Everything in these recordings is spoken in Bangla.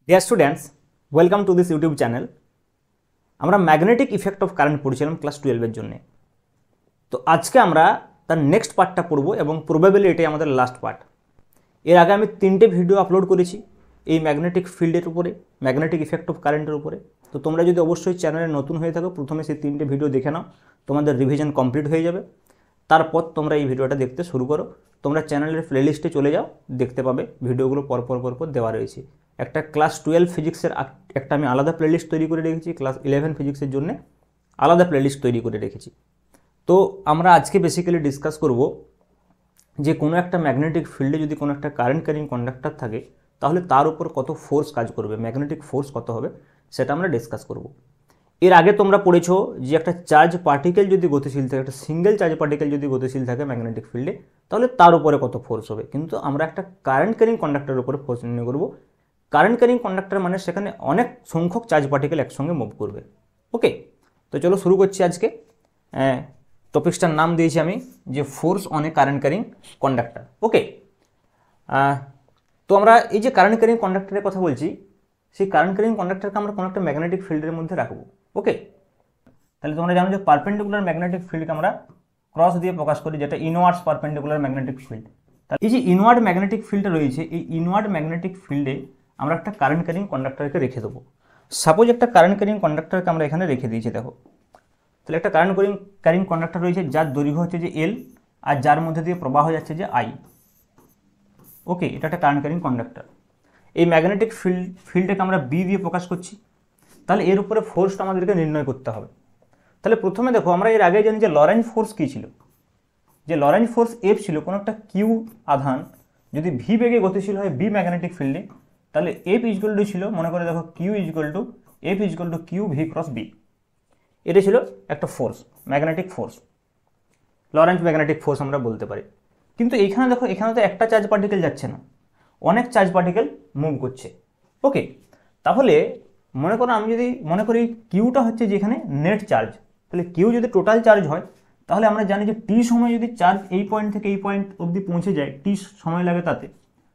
Dear students, welcome to this YouTube channel. আমরা ম্যাগনেটিক ইফেক্ট অফ কারেন্ট পড়ছিলাম ক্লাস 12-এর জন্য। তো আজকে আমরা তার নেক্সট পার্টটা পড়ব এবং প্রবাবিলি এটাই আমাদের লাস্ট পার্ট। এর আগে আমি 3টে ভিডিও আপলোড করেছি এই ম্যাগনেটিক ফিল্ডের উপরে, ম্যাগনেটিক ইফেক্ট অফ কারেন্টের উপরে। তো তোমরা যদি অবশ্যই চ্যানেলে নতুন হয়ে থাকো, প্রথমে সেই 3টে ভিডিও দেখে নাও, তোমাদের রিভিশন কমপ্লিট হয়ে যাবে। তারপর তোমরা এই ভিডিওটা দেখতে শুরু করো। তোমরা চ্যানেলের প্লেলিস্টে চলে যাও, দেখতে পাবে ভিডিওগুলো পরপর দেওয়া রয়েছে। একটা ক্লাস 12 ফিজিক্সের একটা আমি আলাদা প্লেলিস্ট তৈরি করে রেখেছি, ক্লাস 11 ফিজিক্সের জন্য আলাদা প্লেলিস্ট তৈরি করে রেখেছি। তো আমরা আজকে বেসিক্যালি ডিসকাস করব যে কোনো একটা ম্যাগনেটিক ফিল্ডে যদি কোনো একটা কারেন্ট ক্যারিং কন্ডাক্টর থাকে, তাহলে তার উপর কত ফোর্স কাজ করবে, ম্যাগনেটিক ফোর্স কত হবে, সেটা আমরা ডিসকাস করব। এর আগে তোমরা পড়েছো যে একটা চার্জ পার্টিকেল যদি গতিশীল থাকে, একটা সিঙ্গেল চার্জ পার্টিকেল যদি গতিশীল থাকে ম্যাগনেটিক ফিল্ডে, তাহলে তার উপরে কত ফোর্স হবে। কিন্তু আমরা একটা কারেন্ট ক্যারিং কন্ডাক্টরের উপরে ফোর্স নির্ণয় করব। কারেন্ট ক্যারিং কন্ডাক্টর মানে সেখানে অনেক সংখ্যক চার্জ পার্টিকেল একসঙ্গে মুভ করবে। ওকে, তো চলো শুরু করছি। আজকে টপিক্সটার নাম দিয়েছি আমি যে force on a current carrying conductor. Okay, তো আমরা এই যে কারেন্ট ক্যারিং কন্ডাক্টরের কথা বলছি, সেই কারেন্ট ক্যারিং কন্ডাক্টরকে আমরা কোনো একটা ম্যাগনেটিক ফিল্ডের মধ্যে রাখবো। ওকে, তাহলে তোমরা জানো যে পারপেন্ডিকুলার ম্যাগনেটিক ফিল্ডকে আমরা ক্রস দিয়ে প্রকাশ করি, যেটা ইনওয়ার্ডস পারপেন্ডিকুলার ম্যাগনেটিক ফিল্ড। তাহলে এই যে ইনওয়ার্ড ম্যাগনেটিক ফিল্ডটা রয়েছে, এই ইনওয়ার্ড ম্যাগনেটিক ফিল্ডে আমরা একটা কারেন্ট ক্যারিং কন্ডাক্টরকে রেখে দেবো। সাপোজ একটা কারেন্ট ক্যারিং কন্ডাক্টরকে আমরা এখানে রেখে দিয়েছি, দেখো। তাহলে একটা কারেন্ট ক্যারিং কন্ডাক্টর রয়েছে যার দৈর্ঘ্য হচ্ছে যে এল, আর যার মধ্যে দিয়ে প্রবাহ যাচ্ছে যে আই। ওকে, এটা একটা কারেন্ট ক্যারিং কন্ডাক্টর। এই ম্যাগনেটিক ফিল্ডটাকে আমরা বি দিয়ে প্রকাশ করছি। তাহলে এর উপরে ফোর্সটা আমাদেরকে নির্ণয় করতে হবে। তাহলে প্রথমে দেখো, আমরা এর আগে জানি যে লরেন্জ ফোর্স কী ছিল, যে লরেন্জ ফোর্স এফ ছিল। কোনো একটা কিউ আধান যদি ভি বেগে গতিশীল হয় বি ম্যাগনেটিক ফিল্ডে, তাহলে এফ ইজগুয়াল টু ছিল, মনে করে দেখো, Q equal to F equal to Q V cross B. এটা ছিল একটা force, magnetic force, Lorentz magnetic force আমরা বলতে পারি। কিন্তু এইখানে দেখো, এখানে তো একটা চার্জ পার্টিকেল যাচ্ছে না, অনেক চার্জ পার্টিকেল মুভ করছে। ওকে, তাহলে মনে করো আমি যদি মনে করি কিউটা হচ্ছে যেখানে নেট চার্জ, তাহলে কিউ যদি টোটাল চার্জ হয়, তাহলে আমরা জানি যে টি সময় যদি চার্জ এই পয়েন্ট থেকে এই পয়েন্ট অবধি পৌঁছে যায়, টি সময় লাগে তাতে,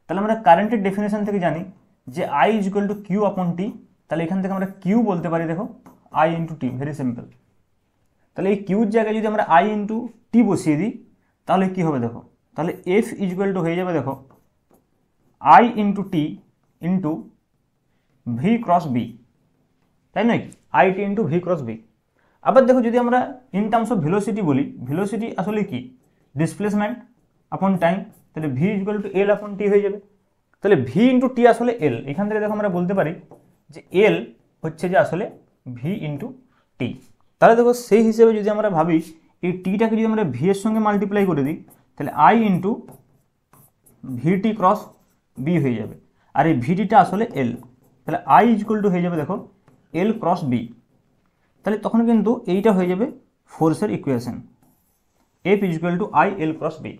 তাহলে আমরা কারেন্টের ডেফিনেশন থেকে জানি যে I is equal to Q upon T. তাহলে এখান থেকে আমরা কিউ বলতে পারি, দেখো, I into T, very simple. তাহলে এই কিউর জায়গায় যদি আমরা আই ইন্টু টি বসিয়ে দিই, তাহলে কি হবে দেখো, তাহলে এফ ইজ ইকুয়াল টু হয়ে যাবে, দেখো, I into T into V cross B, তাই নয় কি, I T into V cross B. আবার দেখো, যদি আমরা ইন টার্মস অফ ভেলোসিটি বলি, ভেলোসিটি আসলে কি, ডিসপ্লেসমেন্ট আপন টাইম, তাহলে ভি ইকুয়াল টু এল আপন টি হয়ে যাবে। তাহলে ভি ইন্টু টি আসলে এল, এখান থেকে দেখো আমরা বলতে পারি যে এল হচ্ছে যে আসলে ভি ইন্টু টি। তাহলে দেখো, সেই হিসেবে যদি আমরা ভাবি এই টিটাকে যদি আমরা ভি এর সঙ্গে মাল্টিপ্লাই করে দিই, তাহলে I into V T cross B হয়ে যাবে। আর এই ভিটিটা আসলে এল, তাহলে আই ইকুয়াল টু হয়ে যাবে, দেখো, এল ক্রস বি। তাহলে তখন কিন্তু এইটা হয়ে যাবে ফোর্সের equation, F is equal to I L cross B.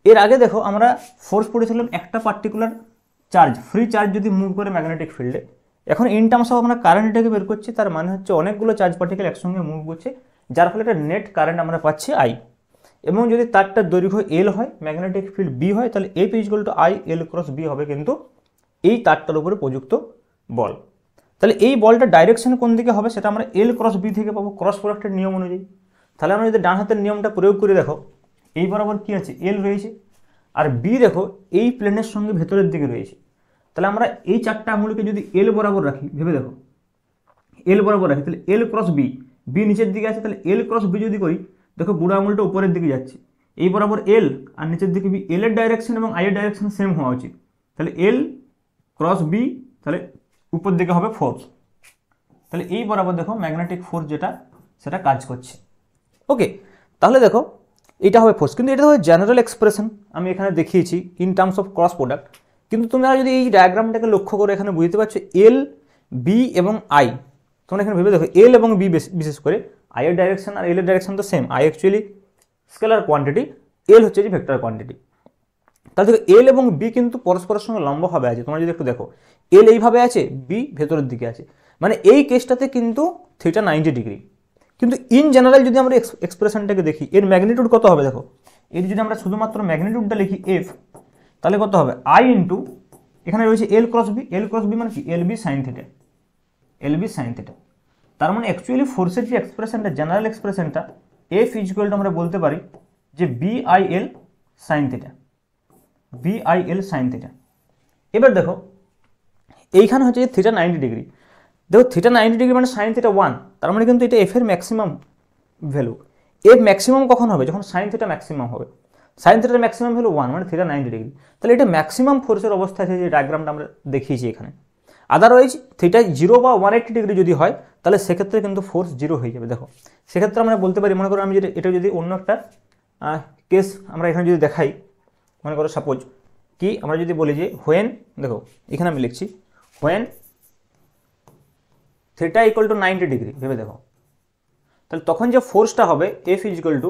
এর আগে দেখো আমরা ফোর্স পড়েছিলাম একটা পার্টিকুলার চার্জ, ফ্রি চার্জ যদি মুভ করে ম্যাগনেটিক ফিল্ডে। এখন ইন টার্মস অফ আমরা কারেন্টটাকে বের করছি, তার মানে হচ্ছে অনেকগুলো চার্জ পার্টিকেল একসঙ্গে মুভ করছে, যার ফলে একটা নেট কারেন্ট আমরা পাচ্ছি আই। এবং যদি তারটার দৈর্ঘ্য এল হয়, ম্যাগনেটিক ফিল্ড বি হয়, তাহলে F is equal to I L cross B হবে কিন্তু এই তারটার উপরে প্রযুক্ত বল। তাহলে এই বলটা ডাইরেকশন কোন দিকে হবে সেটা আমরা এল ক্রস বি থেকে পাবো, ক্রস প্রোডাক্টের নিয়ম অনুযায়ী। তাহলে আমরা যদি ডান হাতের নিয়মটা প্রয়োগ করে দেখো, এই বরাবর কি আছে, এল রয়েছে, আর বি দেখো এই প্লেনের সঙ্গে ভেতরের দিকে রয়েছে। তাহলে আমরা এই চারটা আঙুলকে যদি এল বরাবর রাখি, ভেবে দেখো, এল বরাবর রাখি, তাহলে এল ক্রস বি, বি নিচের দিকে আছে, তাহলে এল ক্রস বি যদি করি, দেখো বুড়ো আঙুলটা উপরের দিকে যাচ্ছে, এই বরাবর এল আর নিচের দিকে বি, এল এর ডাইরেকশন এবং আই এর ডাইরেকশন সেম হওয়া উচিত। তাহলে এল ক্রস বি, তাহলে উপর দিকে হবে ফোর্স। তাহলে এই বরাবর দেখো ম্যাগনেটিক ফোর্স যেটা, সেটা কাজ করছে। ওকে, তাহলে দেখো এটা হবে ফোর্স, কিন্তু এটা হবে জেনারেল এক্সপ্রেশন, আমি এখানে দেখিয়েছি in terms of cross product. কিন্তু তোমরা যদি এই ডায়াগ্রামটাকে লক্ষ্য করে এখানে বুঝতে পারছো এল, বি এবং আই, তোমরা এখানে ভেবে দেখো এল এবং বি, বিশেষ করে আই এর ডাইরেকশন আর এল এর ডাইরেকশন তো same. I actually scalar quantity, L হচ্ছে যে ভেক্টর কোয়ান্টিটি। তাহলে দেখো এল এবং বি কিন্তু পরস্পরের সঙ্গে লম্বভাবে আছে। তোমরা যদি একটু দেখো, এল এইভাবে আছে, বি ভেতরের দিকে আছে, মানে এই কেসটাতে কিন্তু থিটা 90 ডিগ্রি। কিন্তু ইন জেনারেল যদি আমরা এক্সপ্রেশনটাকে দেখি, এর ম্যাগনিটিউড কত হবে দেখো, এর যদি আমরা শুধুমাত্র ম্যাগনিটিউডটা লিখি এফ, তাহলে কত হবে, আই ইন্টু এখানে রয়েছে এল ক্রস বি মানে কি L B sine theta, L B sine theta. তার মানে অ্যাকচুয়ালি ফোর্সের যে এক্সপ্রেশনটা, জেনারেল এক্সপ্রেশনটা এফ ইকুয়াল টু আমরা বলতে পারি যে B I L sine theta, B I L sine theta. এবার দেখো এইখানে হচ্ছে যে থিটা 90 ডিগ্রি, দেখো থিটা 90 ডিগ্রি মানে সাইন থিটা 1, তার মানে কিন্তু এটা এফ এর ম্যাক্সিমাম ভ্যালু। এফ ম্যাক্সিমাম কখন হবে? যখন সাইন থিটা ম্যাক্সিমাম হবে। সাইন থিটার ম্যাক্সিমাম ভ্যালু 1 মানে থিটা 90 ডিগ্রি। তাহলে এটা ম্যাক্সিমাম ফোর্সের অবস্থা আছে, যে ডায়াগ্রামটা আমরা দেখিয়েছি এখানে। আদারওয়াইজ থিটা 0 বা 180 ডিগ্রি যদি হয় তাহলে সেক্ষেত্রে কিন্তু ফোর্স 0 হয়ে যাবে। দেখো সেক্ষেত্রে আমরা বলতে পারি, মনে করো আমি যদি এটা যদি অন্য একটা কেস আমরা এখানে যদি দেখাই, মনে করো সাপোজ কি আমরা যদি বলি যে হোয়েন, দেখো এখানে আমি লিখছি when theta equal to 90 degree, ভেবে দেখো তাহলে তখন যে ফোর্সটা হবে F equal to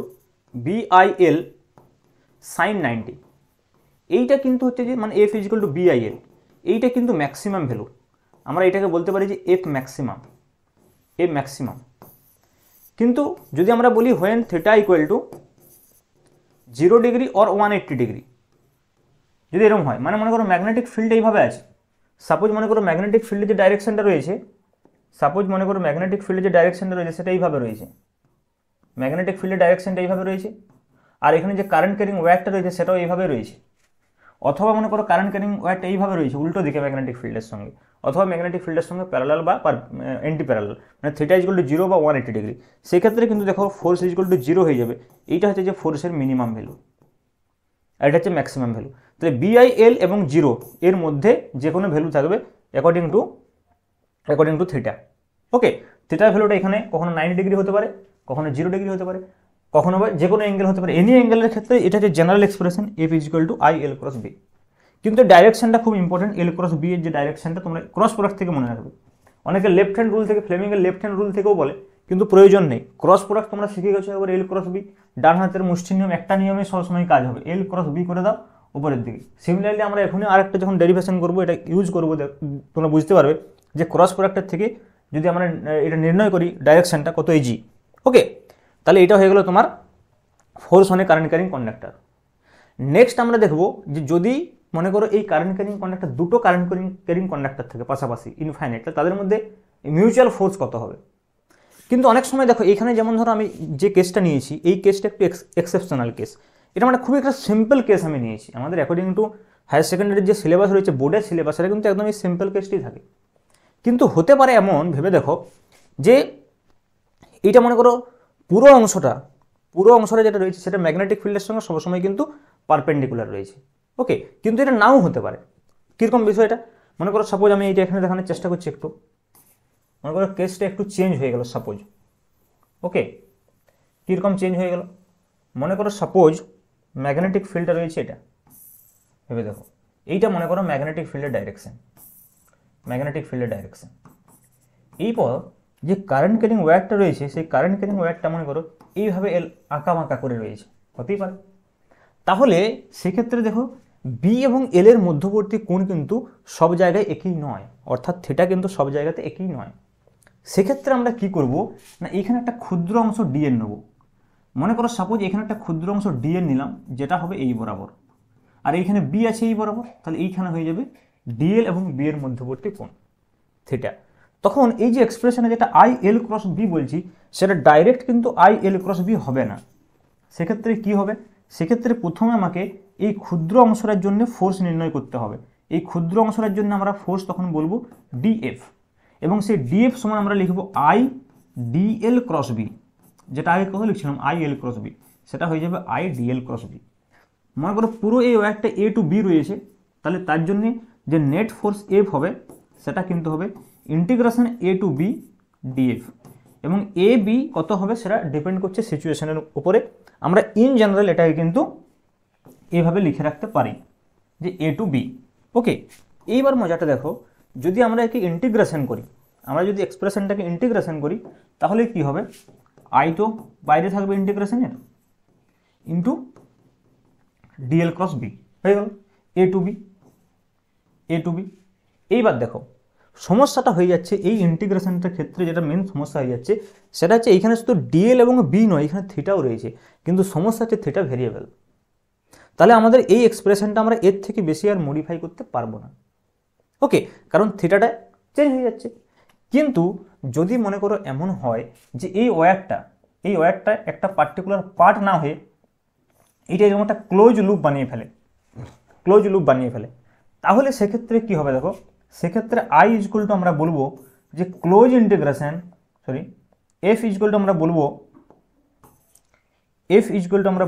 B I L sine 90। এইটা কিন্তু হচ্ছে যে মানে F equal to B I L, এইটা কিন্তু ম্যাক্সিমাম ভ্যালু। আমরা এটাকে বলতে পারি যে এফ ম্যাক্সিমাম, এফ ম্যাক্সিমাম। কিন্তু যদি আমরা বলি when theta equal two 0 degree or 180 degree, যদি এরকম হয়, মানে মনে করো ম্যাগনেটিক ফিল্ড এইভাবে আছে, সাপোজ মনে করো ম্যাগনেটিক ফিল্ডের যে ডাইরেকশনটা রয়েছে, সাপোজ মনে করো ম্যাগনেটিক ফিল্ডের যে ডাইরেকশনটা রয়েছে সেটা এইভাবে রয়েছে, ম্যাগনেটিক ফিল্ডের ডাইরেকশনটা এইভাবে রয়েছে, আর এখানে যে কারেন্ট ক্যারিং ওয়্যারটা রয়েছে সেটাও এইভাবে রয়েছে। অথবা মনে করো কারেন্ট ক্যারিং ওয়্যারটা এইভাবে রয়েছে উল্টো দিকে ম্যাগনেটিক ফিল্ডের সঙ্গে, অথবা ম্যাগনেটিক ফিল্ডের সঙ্গে প্যারালাল বা অ্যান্টি প্যারালাল, মানে থিটা ইকুয়াল টু 0 বা 180 ডিগ্রি। সেক্ষেত্রে কিন্তু দেখো ফোর্স ইকুয়াল টু 0 হয়ে যাবে। এইটা হচ্ছে যে ফোর্সের মিনিমাম ভ্যালু, আর এটা হচ্ছে ম্যাক্সিমাম ভ্যালু। তাহলে বিআইএল এবং 0 এর মধ্যে যে কোনো ভ্যালু থাকবে অ্যাকর্ডিং টু থিটা। ওকে, থিটার ভ্যালুটা এখানে কখনো 90 ডিগ্রি হতে পারে, কখনো 0 ডিগ্রি হতে পারে, কখনো বা যে কোনো অ্যাঙ্গেল হতে পারে। এনি অ্যাঙ্গেলের ক্ষেত্রে এটা হচ্ছে general expression F equal to I L cross B. কিন্তু ডাইরেকশনটা খুব ইম্পর্টেন্ট, এল ক্রস বি এর যে ডাইরেকশনটা তোমরা ক্রস প্রোডাক্ট থেকে মনে রাখবে। অনেকে লেফট হ্যান্ড রুল থেকে, ফ্লেমিংয়ের লেফট হ্যান্ড রুল থেকেও বলে, কিন্তু প্রয়োজন নেই। ক্রস প্রোডাক্ট তোমরা শিখে গেছো একবার, এল ক্রস বি, ডান হাতের মুষ্টি নিয়ম, একটা নিয়মে সবসময় কাজ হবে, এল ক্রস বি করে দাও উপরের দিকে। সিমিলারলি আমরা এখনই আরেকটা যখন ডেরিভেশন করবো, এটা ইউজ করবো, তোমরা বুঝতে পারবে যে ক্রস প্রোডাক্টের থেকে যদি আমরা এটা নির্ণয় করি ডাইরেকশনটা কত ইজি। ওকে, তাহলে এটা হয়ে গেল তোমার force on a current carrying conductor. Next আমরা দেখবো যে যদি মনে করো এই কারেন্ট ক্যারিং কন্ডাক্টর দুটো কারেন্ট ক্যারিং কন্ডাক্টর থেকে পাশাপাশি ইনফাইনাইট, তাদের মধ্যে মিউচুয়াল ফোর্স কত হবে। কিন্তু অনেক সময় দেখো এখানে যেমন ধরো আমি যে কেসটা নিয়েছি, এই কেসটা একটু এক্সেপশনাল কেস, এটা মানে খুবই একটা সিম্পল কেস আমি নিয়েছি। আমাদের অ্যাকর্ডিং টু হায়ার সেকেন্ডারির যে সিলেবাস রয়েছে, বোর্ডের সিলেবাস, এটা কিন্তু একদম এই সিম্পল কেসটি থাকে। কিন্তু হতে পারে এমন, ভেবে দেখো যে এইটা মনে করো পুরো অংশটা যেটা রয়েছে সেটা ম্যাগনেটিক ফিল্ডের সঙ্গে সবসময় কিন্তু পারপেন্ডিকুলার রয়েছে। ওকে, কিন্তু এটা নাও হতে পারে। কীরকম বিষয়টা, মনে করো সাপোজ আমি এইটা এখানে দেখানোর চেষ্টা করছি একটু, মনে করো কেসটা একটু চেঞ্জ হয়ে গেল সাপোজ। ওকে, কীরকম চেঞ্জ হয়ে গেল, মনে করো সাপোজ ম্যাগনেটিক ফিল্ডটা রয়েছে এটা, ভেবে দেখো এইটা মনে করো ম্যাগনেটিক ফিল্ডের ডাইরেকশন, এরপর যে কারেন্ট ক্যারিং ওয়্যারটা রয়েছে, সেই কারেন্ট ক্যারিং ওয়্যারটা মনে করো এইভাবে আঁকা বাঁকা করে রয়েছে, হতেই পারে। তাহলে সেক্ষেত্রে দেখো বি এবং এল এর মধ্যবর্তী কোণ কিন্তু সব জায়গায় একই নয়, অর্থাৎ থিটা কিন্তু সব জায়গাতে একই নয়। সেক্ষেত্রে আমরা কি করব না, এখানে একটা ক্ষুদ্র অংশ ডিএন নেব। মনে করো সাপোজ এখানে একটা ক্ষুদ্র অংশ ডিএন নিলাম, যেটা হবে এই বরাবর, আর এইখানে বি আছে এই বরাবর, তাহলে এইখানে হয়ে যাবে ডিএল এবং বি এর মধ্যবর্তী কোণ থিটা। তখন এই যে এক্সপ্রেশনে যেটা আই এল ক্রস বি বলছি, সেটা ডাইরেক্ট কিন্তু আই এল ক্রস বি হবে না। সেক্ষেত্রে কি হবে, সেক্ষেত্রে প্রথমে আমাকে এই ক্ষুদ্র অংশটার জন্য ফোর্স নির্ণয় করতে হবে। এই ক্ষুদ্র অংশটার জন্য আমরা ফোর্স তখন বলবো ডিএফ, এবং সেই ডিএফ সমান আমরা লিখব আই ডিএল ক্রস বি, যেটা আগে কত লিখছিলাম আই এল ক্রস বি, সেটা হয়ে যাবে আই ডিএল ক্রস বি। মনে করো পুরো এই ওয়্যারটা এ টু বি রয়েছে, তাহলে তার জন্যে যে নেট ফোর্স এফ হবে সেটা কিন্তু হবে integration A to B DF, এবং এ বি কত হবে সেটা ডিপেন্ড করছে সিচুয়েশনের উপরে। আমরা ইন জেনারেল এটাকে কিন্তু এইভাবে লিখে রাখতে পারি যে এ টু বি। ওকে, এইবার মজাটা দেখো, যদি আমরা একে ইন্টিগ্রেশন করি, আমরা যদি এক্সপ্রেশনটাকে ইন্টিগ্রেশন করি, তাহলে কি হবে, আই তো বাইরে থাকবে ইন্টিগ্রেশনের, ইন্টু ডিএল ক্রস বি হয়ে গেল এ টু বি। এইবার দেখো সমস্যাটা হয়ে যাচ্ছে এই ইন্টিগ্রেশনটার ক্ষেত্রে, যেটা মেন সমস্যা হয়ে যাচ্ছে সেটা হচ্ছে এইখানে শুধু ডিএল এবং বি নয়, এখানে থিটাও রয়েছে, কিন্তু সমস্যা হচ্ছে থিটা ভেরিয়েবল। তাহলে আমাদের এই এক্সপ্রেশনটা আমরা এর থেকে বেশি আর মডিফাই করতে পারবো না। ওকে, কারণ থিটাটা চেঞ্জ হয়ে যাচ্ছে। কিন্তু যদি মনে করো এমন হয় যে এই ওয়্যারটা একটা পার্টিকুলার পার্ট না হয়ে এটা এরকম একটা ক্লোজ লুপ বানিয়ে ফেলে, তাহলে সেক্ষেত্রে কি হবে দেখো, সেক্ষেত্রে আই ইজকুয়াল টু আমরা বলবো যে close integration F is equal to আমরা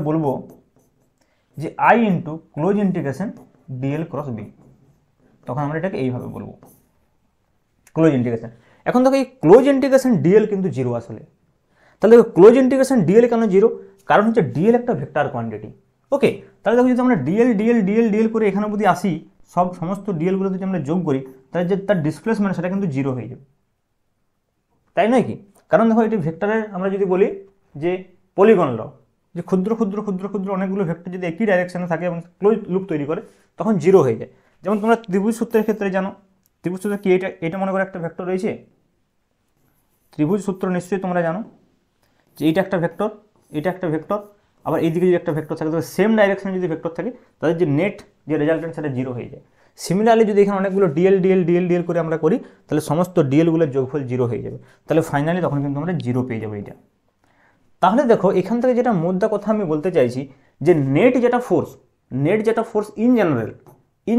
বলবো যে I into close integration DL cross B. তখন আমরা এটাকে এইভাবে বলবো ক্লোজ ইন্টিগ্রেশন। এখন দেখো এই ক্লোজ ইন্টিগ্রেশন ডিএল কিন্তু জিরো আসলে। তাহলে দেখো ক্লোজ ইন্টিগ্রেশন ডিএল কেন জিরো? কারণ হচ্ছে ডিএল একটা ভেক্টর কোয়ান্টিটি। ওকে, তাহলে দেখো যদি আমরা ডিএল করে এখানে যদি আসি, সমস্ত ডিএলগুলো যদি আমরা যোগ করি, তাহলে যে তার ডিসপ্লেসমেন্ট সেটা কিন্তু জিরো হয়ে যাবে, তাই নয় কি? কারণ দেখো এটি ভেক্টরের আমরা যদি বলি যে পলিগন ল, যে ক্ষুদ্র ক্ষুদ্র ক্ষুদ্র ক্ষুদ্র অনেকগুলো ভেক্টর যদি একই ডাইরেকশনে থাকে এবং ক্লোজ লুপ তৈরি করে, তখন জিরো হয়ে যায়। যেমন তোমরা ত্রিভুজ সূত্রের ক্ষেত্রে জানো, ত্রিভুজ সূত্র কি, এটা মনে করো একটা ভেক্টর রয়েছে, ত্রিভুজ সূত্র নিশ্চয়ই তোমরা জানো যে এইটা একটা ভেক্টর, এটা একটা ভেক্টর, আবার এইদিকে যদি একটা ভেক্টর থাকে, তবে সেম ডাইরেকশনে যদি ভেক্টর থাকে, তাদের যে নেট যে রেজাল্টেন্ট সেটা জিরো হয়ে যায়। সিমিলারলি যদি এখানে অনেকগুলো ডিএল করে আমরা করি, তাহলে সমস্ত ডিএলগুলোর যোগফল জিরো হয়ে যাবে। তাহলে ফাইনালি তখন কিন্তু আমরা জিরো পেয়ে যাবো এইটা। তাহলে দেখো এখান থেকে যেটা মোদ্দা কথা আমি বলতে চাইছি যে নেট যেটা force in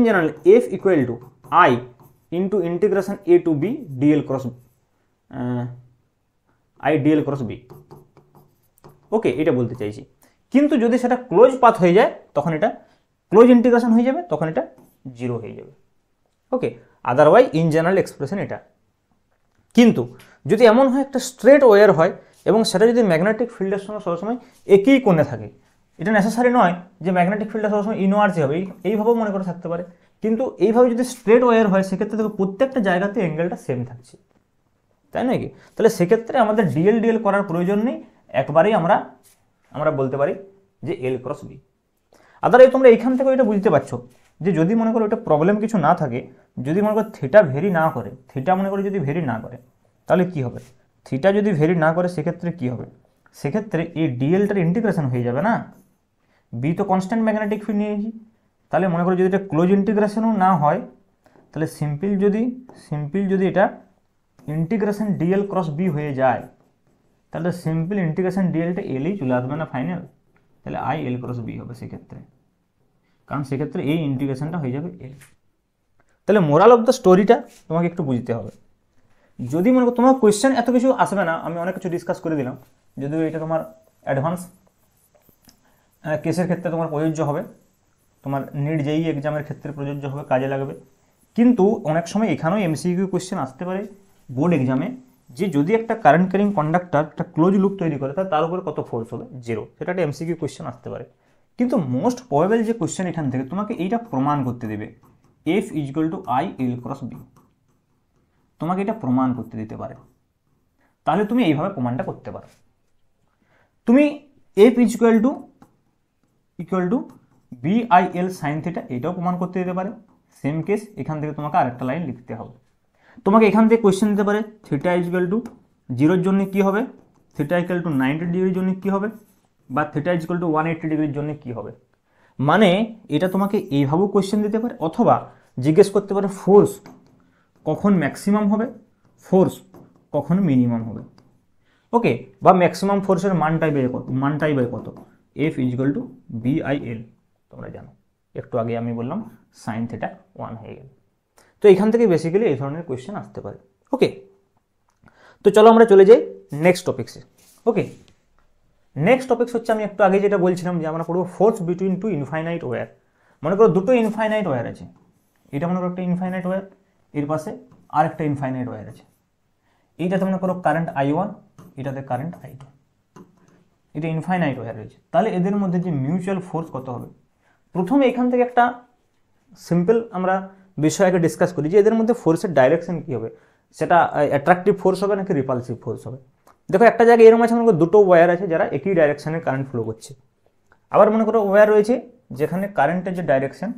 general F equal to I into integration A to B DL cross B. Okay, এটা বলতে চাইছি। কিন্তু যদি সেটা ক্লোজ পাথ হয়ে যায়, তখন এটা ক্লোজ ইন্টিগ্রেশন হয়ে যাবে, তখন এটা জিরো হয়ে যাবে। ওকে, আদারওয়াইজ ইন জেনারেল এক্সপ্রেশন এটা। কিন্তু যদি এমন হয় একটা স্ট্রেট ওয়্যার হয় এবং সেটা যদি ম্যাগনেটিক ফিল্ডের সঙ্গে সবসময় একই কোণে থাকে, এটা নেসেসারি নয় যে ম্যাগনেটিক ফিল্ডটা সবসময় ইনওয়ার্ডসই হবে, এইভাবেও মনে করে থাকতে পারে। কিন্তু এইভাবে যদি স্ট্রেট ওয়্যার হয়, সেক্ষেত্রে দেখো প্রত্যেকটা জায়গাতে অ্যাঙ্গেলটা সেম থাকছে, তাই নয় কি? তাহলে সেক্ষেত্রে আমাদের ডিএল করার প্রয়োজন নেই, একবারেই আমরা বলতে পারি যে এল ক্রস বি। আদারওয়াইজ তোমরা এইখান থেকে এটা বুঝতে পারছো যে যদি মনে করো এটা প্রবলেম কিছু না থাকে, যদি মনে করো থিটা ভেরি না করে, যদি ভেরি না করে, তাহলে কি হবে? থিটা যদি ভেরি না করে সেক্ষেত্রে কি হবে? সেক্ষেত্রে এই ডিএলটার ইন্টিগ্রেশন হয়ে যাবে না, বি তো কনস্ট্যান্ট ম্যাগনেটিক ফিল্ড নিয়েছি। তাহলে মনে করো যদি এটা ক্লোজ ইন্টিগ্রেশনও না হয়, তাহলে সিম্পল যদি এটা ইন্টিগ্রেশন ডিএল ক্রস বি হয়ে যায়, তাহলে সিম্পল ইন্টিগ্রেশন ডিএলটা এলেই চলে আসবে না ফাইনাল, তাহলে আই এল ক্রস বি হবে সেক্ষেত্রে, কারণ সেক্ষেত্রে এই ইন্টিগ্রেশনটা হয়ে যাবে এল। তাহলে মোরাল অফ দ্য স্টোরিটা তোমাকে একটু বুঝতে হবে। যদি মনে করো তোমার কোয়েশ্চেন এত কিছু আসবে না, আমি অনেক কিছু ডিসকাস করে দিলাম, যদিও এটা তোমার অ্যাডভান্স কেসের ক্ষেত্রে তোমার প্রযোজ্য হবে, তোমার নিট জেই এক্সামের ক্ষেত্রে প্রযোজ্য হবে, কাজে লাগবে। কিন্তু অনেক সময় এখানেও এমসিকিউ কোয়েশ্চেন আসতে পারে বোর্ড এক্সামে, যে যদি একটা কারেন্ট ক্যারিং কন্ডাক্টর একটা ক্লোজ লুপ তৈরি করে, তার উপরে কত ফোর্স হবে? জিরো। সেটা একটা এমসিকিউ কোয়েশ্চেন আসতে পারে। কিন্তু মোস্ট প্রবাবল যে কোয়েশ্চেন এখান থেকে তোমাকে এইটা প্রমাণ করতে দেবে, F equal to I L cross B, তোমাকে এটা প্রমাণ করতে দিতে পারে। তাহলে তুমি এইভাবে প্রমাণটা করতে পারো। তুমি F equal to B I L sine theta, এটাও প্রমাণ করতে দিতে পারে। সেম কেস, এখান থেকে তোমাকে আরেকটা লাইন লিখতে হবে। তোমাকে এখান থেকে কোয়েশ্চেন দিতে পারে থিটা ইজুয়াল টু জিরোর জন্য কী হবে, থিটা ইকুয়াল টু 90 ডিগ্রির জন্য কী হবে, বা থিটা ইকুয়াল টু 180 ডিগ্রির জন্য কী হবে। মানে এটা তোমাকে এইভাবেও কোয়েশ্চেন দিতে পারে, অথবা জিজ্ঞেস করতে পারে ফোর্স কখন ম্যাক্সিমাম হবে, ফোর্স কখন মিনিমাম হবে। ওকে, বা ম্যাক্সিমাম ফোর্সের মানটাই বাই কত, F equal to B I L. তোমরা জানো একটু আগে আমি বললাম সাইন থিটা 1 হয়ে গেল। তো এখান থেকে বেসিক্যালি এই ধরনের কোয়েশ্চেন আসতে পারে। ওকে, তো চলো আমরা চলে যাই নেক্সট টপিক্সে। ওকে, নেক্সট টপিক্স হচ্ছে আমি একটু আগে যেটা বলছিলাম যে আমরা পড়বো force between two infinite wire. মনে করো দুটো ইনফাইনাইট ওয়্যার আছে, এটা মনে করো একটা ইনফাইনাইট ওয়্যার, এর পাশে আর একটা ইনফাইনাইট ওয়্যার আছে। এইটাতে মনে করো কারেন্ট I1, এটাতে কারেন্ট I2, এটা ইনফাইনাইট ওয়্যার রয়েছে। তাহলে এদের মধ্যে যে মিউচুয়াল ফোর্স কত হবে? প্রথমে এখান থেকে একটা সিম্পল আমরা বিষয়কে ডিসকাস করি যে এদের মধ্যে ফোর্সের ডাইরেকশন কী হবে, সেটা অ্যাট্রাকটিভ ফোর্স হবে নাকি রিপালসিভ ফোর্স হবে। দেখো একটা জায়গায় এরকম আছে, মনে করো দুটো ওয়্যার আছে যারা একই ডাইরেকশনে কারেন্ট ফ্লো করছে। আবার মনে করো ওয়্যার রয়েছে যেখানে কারেন্টের যে ডাইরেকশন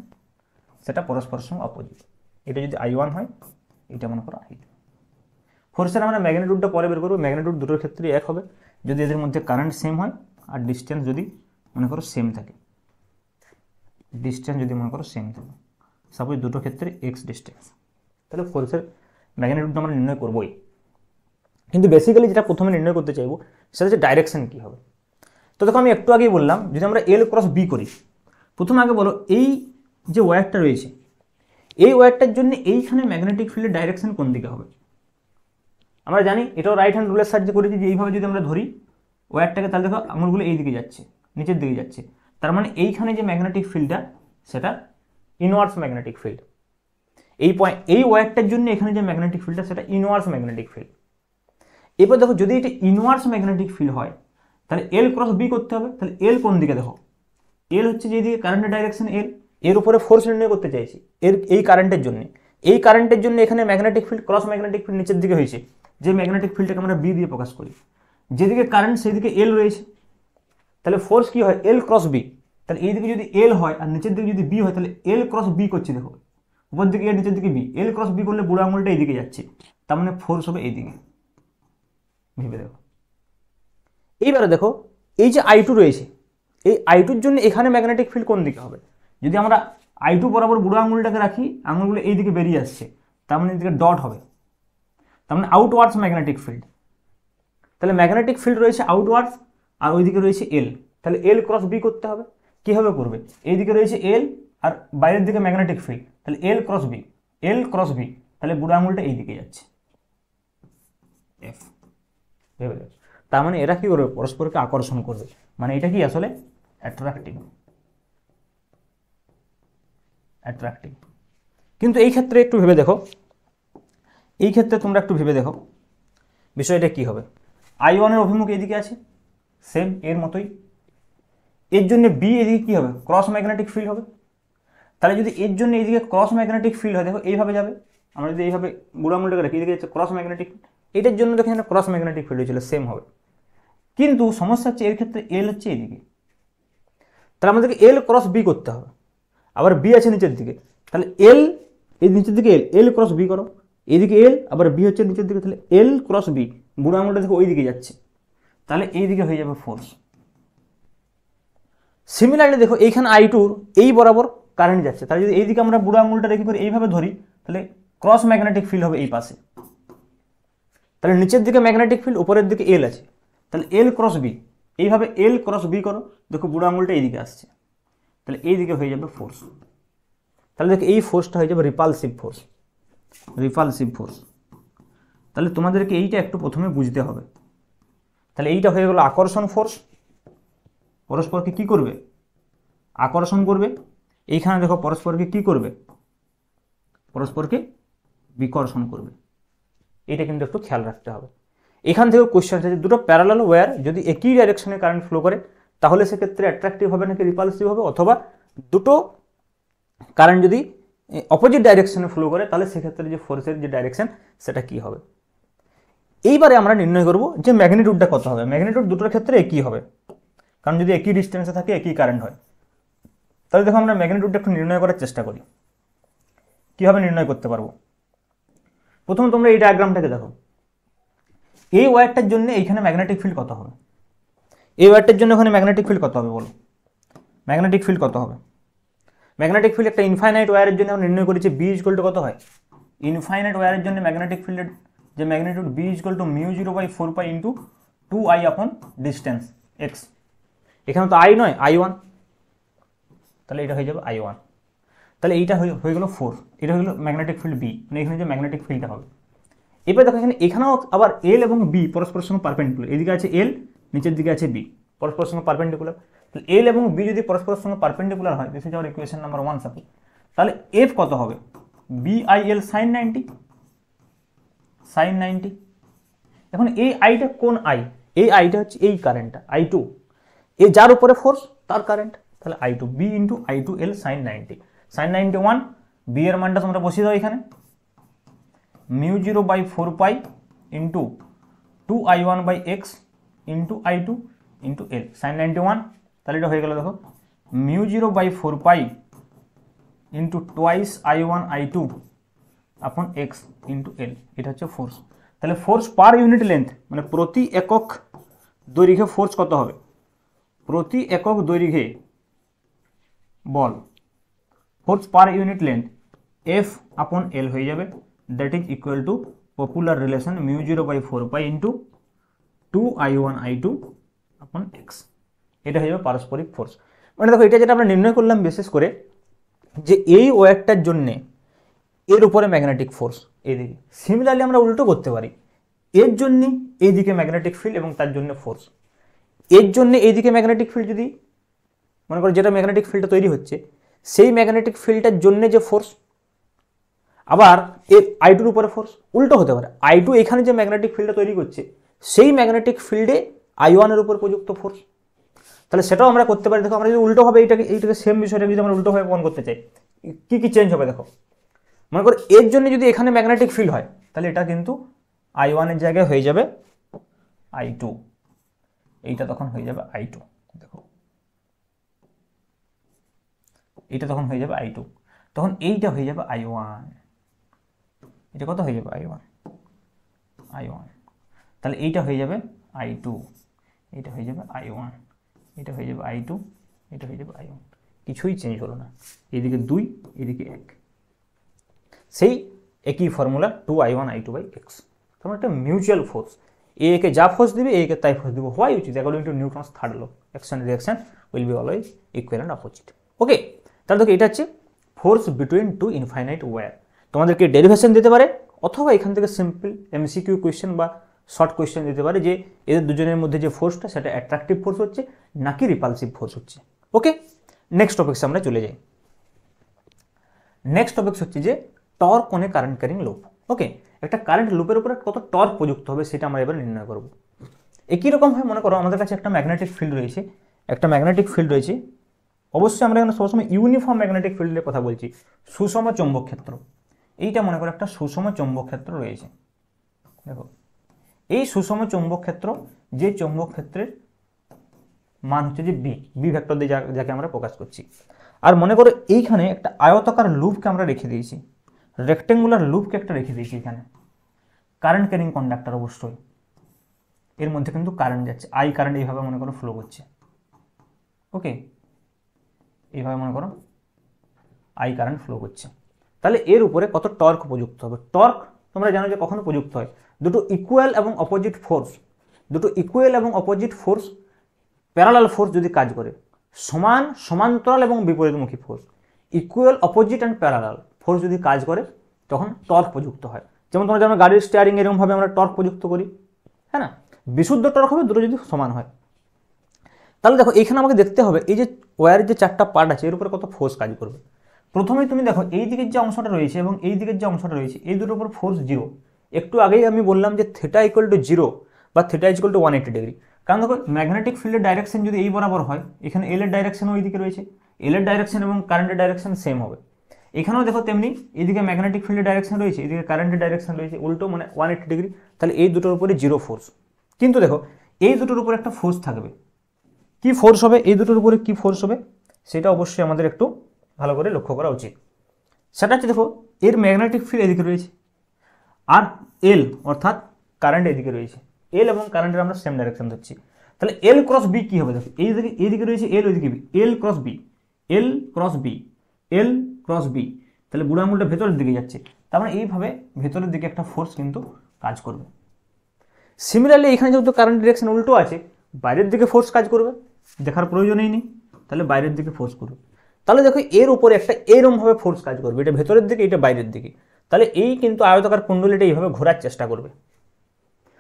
সেটা পরস্পরের সঙ্গে অপোজিট। এটা যদি I1 হয়, এটা মনে করো I2। ফোর্সের আমরা ম্যাগনিটিউডটা পরে বের করবো। ম্যাগনিটিউড দুটোর ক্ষেত্রে এক হবে যদি এদের মধ্যে কারেন্ট সেম হয় আর ডিস্টেন্স যদি মনে করো সেম থাকে, সাপোজ দুটো ক্ষেত্রে এক্স ডিস্টেন্স। তাহলে ফোর্সের ম্যাগনিটিউড আমরা নির্ণয় করবোই। কিন্তু বেসিক্যালি যেটা প্রথমে নির্ণয় করতে চাইবো সেটা হচ্ছে ডাইরেকশন কী হবে। তো দেখো আমি একটু আগেই বললাম যদি আমরা এল ক্রস বি করি, প্রথমে আগে বলো এই যে ওয়্যারটা রয়েছে এই ওয়্যারটার জন্য এইখানে ম্যাগনেটিক ফিল্ডের ডাইরেকশন কোন দিকে হবে। আমরা জানি এটাও রাইট হ্যান্ড রুলের সাহায্যে করেছি যে এইভাবে যদি আমরা ধরি ওয়্যারটাকে, তাহলে দেখো আঙুলগুলো এই দিকে যাচ্ছে, নিচের দিকে যাচ্ছে, তার মানে এইখানে যে ম্যাগনেটিক ফিল্ডটা সেটা ইনওয়ার্স ম্যাগনেটিক ফিল্ড। এই ওয়্যারটার জন্য এখানে যে ম্যাগনেটিক ফিল্ডটা সেটা ইনওয়ার্স ম্যাগনেটিক ফিল্ড। এরপর দেখো যদি এটা ইনওয়ার্স ম্যাগনেটিক ফিল্ড হয় তাহলে এল ক্রস বি করতে হবে। তাহলে এল কোন দিকে, দেখো এল হচ্ছে যেদিকে কারেন্টের ডাইরেকশন এল, এর উপরে ফোর্স নির্ণয় করতে চাইছি এই কারেন্টের জন্য এখানে magnetic field cross magnetic field নিচের দিকে হয়েছে, যে ম্যাগনেটিক ফিল্ডটাকে আমরা বি দিয়ে প্রকাশ করি, যেদিকে কারেন্ট সেদিকে এল রয়েছে, তাহলে ফোর্স কি হয় এল ক্রস বি। তাহলে এইদিকে যদি এল হয় আর নিচের দিকে যদি বি হয় তাহলে এল ক্রস বি করছি, দেখো উপর দিকে এর নিচের দিকে বি, এল ক্রস বি করলে বুড়ো আঙুলটা এইদিকে যাচ্ছে, তার মানে ফোর্স হবে এইদিকে। ভেবে দেখো এইবারে দেখো এই যে আই টু রয়েছে, এই আই টুর জন্য এখানে ম্যাগনেটিক ফিল্ড কোন দিকে হবে। যদি আমরা আই টু বরাবর বুড়ো আঙুলটাকে রাখি, আঙুলগুলো এই দিকে বেরিয়ে আসছে, তার মানে এদিকে ডট হবে, তার মানে আউটওয়ার্ডস ম্যাগনেটিক ফিল্ড। তাহলে ম্যাগনেটিক ফিল্ড রয়েছে আউটওয়ার্ডস আর ওইদিকে রয়েছে এল, তাহলে এল ক্রস বি করতে হবে। কীভাবে করবে, এইদিকে রয়েছে এল আর বাইরের দিকে ম্যাগনেটিক ফিল্ড, তাহলে এল ক্রস বি, তাহলে বুড়ো আঙুলটা এইদিকে যাচ্ছে এফ। ভেবে দেখো তার মানে এরা কি করবে, পরস্পরকে আকর্ষণ করবে, মানে এটা কি আসলে অ্যাট্রাক্টিভ। কিন্তু এই ক্ষেত্রে একটু ভেবে দেখো, তোমরা একটু ভেবে দেখো বিষয়টা কি হবে। আই ওয়ানের অভিমুখ এদিকে আছে সেম এর মতোই, এর জন্য বি এদিকে কি হবে, ক্রস ম্যাগনেটিক ফিল্ড হবে। তাহলে যদি এর জন্য এইদিকে ক্রস ম্যাগনেটিক ফিল্ড হয়, দেখো এইভাবে যাবে, আমরা যদি এইভাবে বুড়ো আঙুলটাকে রাখি এদিকে যাচ্ছে ক্রস ম্যাগনেটিক, এটার জন্য দেখো এখানে ক্রস ম্যাগনেটিক ফিল্ড হয়েছিল সেম হবে। কিন্তু সমস্যা হচ্ছে এর ক্ষেত্রে এল হচ্ছে এদিকে, তাহলে আমাদেরকে এল ক্রস বি করতে হবে, আবার বি আছে নিচের দিকে, তাহলে এল এই নিচের দিকে এল ক্রস বি করো, এইদিকে এল আবার বি হচ্ছে নিচের দিকে, তাহলে এল ক্রস বি, বুড়ো আঙুলটা দেখো ওই দিকে যাচ্ছে, তাহলে এই দিকে হয়ে যাবে ফোর্স। সিমিলারলি দেখো এইখানে আই টুর এই বরাবর কারেন্ট যাচ্ছে, তাহলে যদি এইদিকে আমরা বুড়ো আঙুলটা রেখে করে এইভাবে ধরি তাহলে ক্রস ম্যাগনেটিক ফিল্ড হবে এই পাশে, তাহলে নিচের দিকে ম্যাগনেটিক ফিল্ড উপরের দিকে এল আছে, তাহলে এল ক্রস বি, এইভাবে এল ক্রস বি করো, দেখো বুড়ো আঙুলটা এইদিকে আসছে, তাহলে এই দিকে হয়ে যাবে ফোর্স। তাহলে দেখো এই ফোর্সটা হয়ে যাবে রিপালসিভ ফোর্স। তাহলে তোমাদেরকে এইটা একটু প্রথমে বুঝতে হবে। তাহলে এইটা হয়ে গেল আকর্ষণ ফোর্স, পরস্পরকে কি করবে, আকর্ষণ করবে। এইখানে দেখো পরস্পরকে কি করবে, পরস্পরকে বিকর্ষণ করবে। এটা কিন্তু একটু খেয়াল রাখতে হবে। এখান থেকে কোশ্চেন আছে দুটো প্যারালাল ওয়্যার যদি একই ডাইরেকশনে কারেন্ট ফ্লো করে তাহলে সেক্ষেত্রে অ্যাট্রাকটিভ হবে নাকি রিপালসিভ হবে, অথবা দুটো কারেন্ট যদি অপোজিট ডাইরেকশনে ফ্লো করে তাহলে সেক্ষেত্রে যে ফোর্সের যে ডাইরেকশন সেটা কি হবে। এইবারে আমরা নির্ণয় করব যে ম্যাগনিটিউডটা কত হবে। ম্যাগনিটিউড দুটোর ক্ষেত্রে একই হবে, কারণ যদি একই ডিস্টেন্সে থাকে একই কারেন্ট হয়। তাহলে দেখো আমরা ম্যাগনিটিউডটা একটু নির্ণয় করার চেষ্টা করি, কীভাবে নির্ণয় করতে পারবো। প্রথমে তোমরা এই ডায়াগ্রামটাকে দেখো, এই ওয়্যারটার জন্য এইখানে ম্যাগনেটিক ফিল্ড কত হবে, এই ওয়্যারটার জন্য ওখানে ম্যাগনেটিক ফিল্ড কত হবে বলো, ম্যাগনেটিক ফিল্ড কত হবে। ম্যাগনেটিক ফিল্ড একটা ইনফাইনাইট ওয়্যারের জন্য আমরা নির্ণয় করেছি বি ইকুয়াল টু কত হয়, ইনফাইনাইট ওয়্যারের জন্য ম্যাগনেটিক ফিল্ডের যে magnitude B equal to μ0/4π into 2i upon distance x. এখানে তো আই নয় I1, তাহলে এটা হয়ে যাবে I1। তাহলে এইটা হয়ে গেল 4, এটা হয়ে গেল ম্যাগনেটিক ফিল্ড বি, মানে এখানে যে ম্যাগনেটিক ফিল্ডটা হবে। এবার দেখো এখানেও আবার এল এবং বি পরস্পরের সঙ্গে পারপেন্ডিকুলার, এদিকে আছে এল নিচের দিকে আছে বি, পরস্পরের সঙ্গে পারপেন্ডিকুলার। তাহলে এল এবং বি যদি পরস্পরের সঙ্গে পারপেন্ডিকুলার হয়, this is our equation number 1 suppose, তাহলে এফ কত হবে, BIL sin 90। এখন এই আইটা কোন আই, এই আইটা হচ্ছে এই কারেন্টটা I2, এই যার উপরে ফোর্স তার কারেন্ট, তাহলে I2 B into I2L sin 90। sin 91 B এর মানটা তোমরা বসিয়ে দাও এখানে, μ0/4π into 2I1/x into I2 into L sin 91। তাহলে এটা হয়ে গেল দেখো μ0/4π ইন্টু টোয়াইস I1 I2 আপন x ইন্টু L, এটা হচ্ছে ফোর্স। তাহলে ফোর্স পার ইউনিট লেন্থ মানে প্রতি একক দৈর্ঘ্যে ফোর্স কত হবে, প্রতি একক দৈর্ঘ্যে বল force per unit length F upon L হয়ে যাবে, that is equal to popular relation μ0/4 into 2i1 i2 আপন x। এটা হয়ে যাবে পারস্পরিক ফোর্স। মানে দেখো এটা যেটা আমরা নির্ণয় করলাম বিশেষ করে যে এই ওয়্যারটার জন্যে এর উপরে ম্যাগনেটিক ফোর্স এদিকে। সিমিলারলি আমরা উল্টো করতে পারি, এর জন্যে এইদিকে ম্যাগনেটিক ফিল্ড এবং তার জন্য ফোর্স। এর জন্য এইদিকে ম্যাগনেটিক ফিল্ড যদি মনে করো যেটা ম্যাগনেটিক ফিল্ডটা তৈরি হচ্ছে সেই ম্যাগনেটিক ফিল্ডটার জন্য যে ফোর্স, আবার এর i2 উপরে ফোর্স উল্টো হতে পারে। i2 এখানে যে ম্যাগনেটিক ফিল্ডটা তৈরি করছে সেই ম্যাগনেটিক ফিল্ডে i1 এর উপর প্রযুক্ত ফোর্স। তাহলে সেটাও আমরা করতে পারি। দেখো আমরা যদি উল্টোভাবে এইটাকে সেম বিষয়টাকে যদি আমরা উল্টোভাবে প্রমাণ করতে চাই, কি কি চেঞ্জ হবে দেখো। মনে করো এর জন্য যদি এখানে ম্যাগনেটিক ফিল্ড হয় তাহলে এটা কিন্তু i1 এর জায়গায় হয়ে যাবে i2, এইটা তখন হয়ে যাবে i2। দেখো এইটা তখন হয়ে যাবে i2, তখন এইটা হয়ে যাবে i1। এটা কত হয়ে যাবে i1, তাহলে এইটা হয়ে যাবে i2, এটা হয়ে যাবে i1, এটা হয়ে যাবে i2, এটা হয়ে যাবে i1। কিছুই চেঞ্জ হলো না, এদিকে 2 এদিকে 1, সেই একই ফর্মুলা 2i1 i2/x। তোমার একটা মিউচুয়াল ফোর্স, এ কে যা ফোর্স দিবে এ কে তাই ফোর্স দিব। Why which is according to Newton's third law, action reaction will be always equal and opposite. Okay, তাহলে দেখো এটা হচ্ছে force between two infinite wire. তোমাদেরকে ডেরিভেশন দিতে পারে অথবা এখান থেকে সিম্পল এমসিকিউ কোয়েশ্চেন বা শর্ট কোয়েশ্চেন দিতে পারে যে এদের দুজনের মধ্যে যে ফোর্সটা সেটা অ্যাট্রাকটিভ ফোর্স হচ্ছে নাকি রিপালসিভ ফোর্স হচ্ছে। ওকে, নেক্সট টপিক্সে আমরা চলে যাই। নেক্সট টপিক্স হচ্ছে যে torque on a current carrying loop. Okay, একটা কারেন্ট লুপের উপরে কত টর্ক প্রযুক্ত হবে সেটা আমরা এবার নির্ণয় করব। একই রকমভাবে মনে করো আমাদের কাছে একটা ম্যাগনেটিক ফিল্ড রয়েছে, অবশ্যই আমরা এখানে সবসময় ইউনিফর্ম ম্যাগনেটিক ফিল্ডের কথা বলছি। সুষম চৌম্বক ক্ষেত্র, এইটা মনে করো একটা সুষম চৌম্বক ক্ষেত্র রয়েছে। দেখো এই সুষম চৌম্বক ক্ষেত্র, যে চৌম্বক ক্ষেত্রের মান হচ্ছে যে বি ভেক্টর দিয়ে যাকে আমরা প্রকাশ করছি। আর মনে করো এইখানে একটা আয়তাকার লুপকে আমরা রেখে দিয়েছি, রেক্টেঙ্গুলার লুপকে একটা রেখে দিয়েছি এখানে। কারেন্ট ক্যারিং কন্ডাক্টর অবশ্যই, এর মধ্যে কিন্তু কারেন্ট যাচ্ছে, আই কারেন্ট এইভাবে মনে করো ফ্লো করছে। ওকে, এইভাবে মনে করো আই কারেন্ট ফ্লো করছে। তাহলে এর উপরে কত টর্ক প্রযুক্ত হবে। টর্ক তোমরা জানো যে কখনো প্রযুক্ত হয় দুটো ইকুয়াল এবং অপোজিট ফোর্স, প্যারালাল ফোর্স যদি কাজ করে, সমান্তরাল এবং বিপরীতমুখী force, equal opposite and parallel force যদি কাজ করে তখন টর্ক প্রযুক্ত হয়। যেমন তোমরা যেমন গাড়ির স্টিয়ারিং এরকমভাবে আমরা টর্ক প্রযুক্ত করি, হ্যাঁ না, বিশুদ্ধ টর্ক হবে দুটো যদি সমান হয়। তাহলে দেখো এখানে আমাকে দেখতে হবে এই যে ওয়্যারের যে চারটা পার্ট আছে এর উপরে কত ফোর্স কাজ করবে। প্রথমেই তুমি দেখো এই দিকের যে অংশটা রয়েছে এবং এই দিকের যে অংশটা রয়েছে এই দুটোর উপর ফোর্স 0। একটু আগেই আমি বললাম যে থিটা ইকুয়াল টু 0 বা থিটা ইকুয়াল টু 180 ডিগ্রি। কারণ দেখো ম্যাগনেটিক ফিল্ডের ডাইরেকশন যদি এই বরাবর হয়, এখানে এল এর ডাইরেকশনও ওই দিকে রয়েছে, এল এর ডাইরেকশন এবং কারেন্টের ডাইরেকশন সেম হবে। এখানেও দেখো তেমনি এইদিকে ম্যাগনেটিক ফিল্ডের ডাইরেকশন রয়েছে, এদিকে কারেন্টের ডাইরেকশন রয়েছে উল্টো, মানে 180 ডিগ্রি। তাহলে এই দুটোর উপরে 0 ফোর্স। কিন্তু দেখো এই দুটোর উপরে একটা ফোর্স থাকবে। কি ফোর্স হবে, এই দুটোর উপরে কি ফোর্স হবে সেটা অবশ্যই আমাদের একটু ভালো করে লক্ষ্য করা উচিত। সেটা হচ্ছে দেখো এর ম্যাগনেটিক ফিল্ড এদিকে রয়েছে আর এল অর্থাৎ কারেন্ট এদিকে রয়েছে। এল এবং কারেন্টের আমরা সেম ডাইরেকশন ধরছি। তাহলে এল ক্রস বি কি হবে দেখো, এইদিকে রয়েছে এল, ওইদিকে বি, এল ক্রস বি, তাহলে বুড়ো আঙুলটা ভেতরের দিকে যাচ্ছে, তার মানে এইভাবে ভেতরের দিকে একটা ফোর্স কিন্তু কাজ করবে। সিমিলারলি এখানে যেহেতু কারেন্ট ডিরেকশন উল্টো আছে, বাইরের দিকে ফোর্স কাজ করবে, দেখার প্রয়োজনই নেই, তাহলে বাইরের দিকে ফোর্স করবে। তাহলে দেখো এর উপরে একটা এরমভাবে ফোর্স কাজ করবে, এটা ভেতরের দিকে এটা বাইরের দিকে। তাহলে এই কিন্তু আয়তাকার কুণ্ডলীটা এইভাবে ঘোরার চেষ্টা করবে।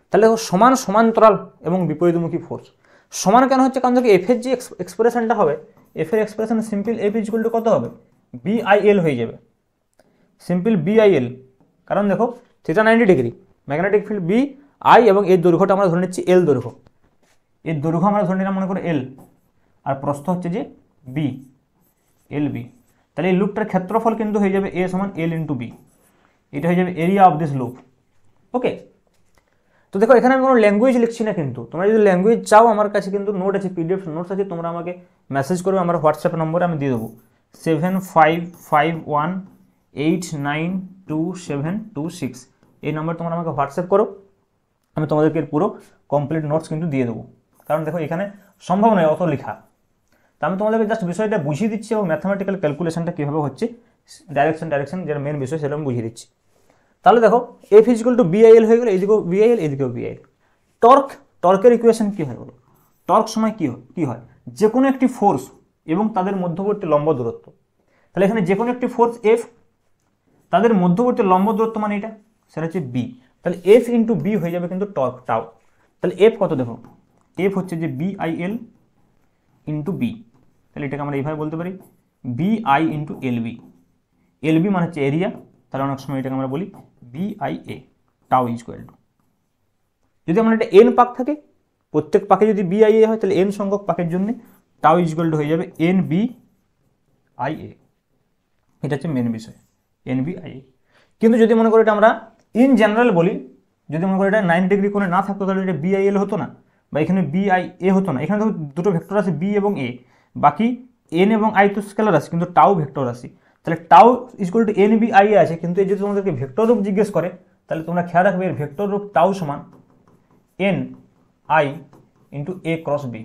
তাহলে দেখো সমান্তরাল এবং বিপরীতমুখী ফোর্স। সমান কেন হচ্ছে, কারণ দেখো এফের যে এক্সপ্রেশনটা হবে, এফের expression simple F equal to কত হবে, বিআইএল হয়ে যাবে, সিম্পল বিআইএল। কারণ দেখো theta 90 degree, magnetic field B I এবং এর দৈর্ঘ্যটা আমরা ধরে নিচ্ছি এল দৈর্ঘ্য, এর দৈর্ঘ্য আমরা ধরে নিলাম মনে করো এল, আর প্রস্থ হচ্ছে যে বি, এল বি। তাহলে এই লুপটার ক্ষেত্রফল কিন্তু হয়ে যাবে এ সমান এল ইন্টু বি, এটা হয়ে যাবে এরিয়া অফ দিস লুপ। ওকে, তো দেখো এখানে আমি কোনো ল্যাঙ্গুয়েজ লিখছি না, কিন্তু তোমরা যদি ল্যাঙ্গুয়েজ চাও আমার কাছে কিন্তু নোট আছে, পিডিএফ নোটস আছে, তোমরা আমাকে মেসেজ করবে, আমার হোয়াটসঅ্যাপ নম্বরে আমি দিয়ে দেবো 7551892726, এই নম্বর তোমরা আমাকে হোয়াটসঅ্যাপ করো, আমি তোমাদেরকে পুরো কমপ্লিট নোটস কিন্তু দিয়ে দেবো। কারণ দেখো এখানে সম্ভব নয় অত লেখা, তা আমি তোমাদেরকে জাস্ট বিষয়টা বুঝিয়ে দিচ্ছি এবং ম্যাথামেটিক্যাল ক্যালকুলেশনটা কীভাবে হচ্ছে, ডাইরেকশন যেটা মেন বিষয় সেটা আমি বুঝিয়ে দিচ্ছি। তাহলে দেখো এফ ইজিক্যাল টু বিআইএল হয়ে গেল, এইদিকেও বিআইএল এইদিকেও বিআইএল। টর্কের ইকুয়েশন কি হয় বলো? টর্ক সময় কি হয়, যে কোনো একটি ফোর্স এবং তাদের মধ্যবর্তী লম্ব দূরত্ব। তাহলে এখানে যে কোনো একটি ফোর্স এফ, তাদের মধ্যবর্তী লম্ব দূরত্ব মানে এটা, সেটা হচ্ছে বি। তাহলে এফ ইন্টু বি হয়ে যাবে কিন্তু টর্ক টাও। তাহলে এফ কত দেখো, এফ হচ্ছে যে বিআইএল ইন্টু বি। তাহলে এটাকে আমরা এইভাবে বলতে পারি বিআই ইন্টু এলবি। এলবি মানে হচ্ছে এরিয়া, তাহলে অনেক সময় এটাকে আমরা বলি বিআইএ টাও ইকুয়াল টু, যদি আমরা এটা এন পাক থাকে, প্রত্যেক পাকে যদি বিআইএ হয় তাহলে এন সংখ্যক পাকের জন্য টাও ইকুয়াল টু হয়ে যাবে এন বি আই এ। এটা হচ্ছে মেন বিষয়, এন বি আই এ। কিন্তু যদি মনে করি এটা আমরা ইন জেনারেল বলি, যদি মনে করি এটা 90 ডিগ্রি কোণে না থাকতো তাহলে এটা বিআইএল হতো না, বা এখানে বিআইএ হতো না। এখানে তো দুটো ভেক্টর আছে বি এবং এ, বাকি এন এবং আই তো স্কেলার আছে, কিন্তু টাও ভেক্টর আছে। তাহলে tau equal to N B I A আছে, কিন্তু এই যদি তোমাদেরকে ভেক্টর রূপ জিজ্ঞেস করে তাহলে তোমরা খেয়াল রাখবে এর ভেক্টর রূপ টাও সমান N I into A cross B.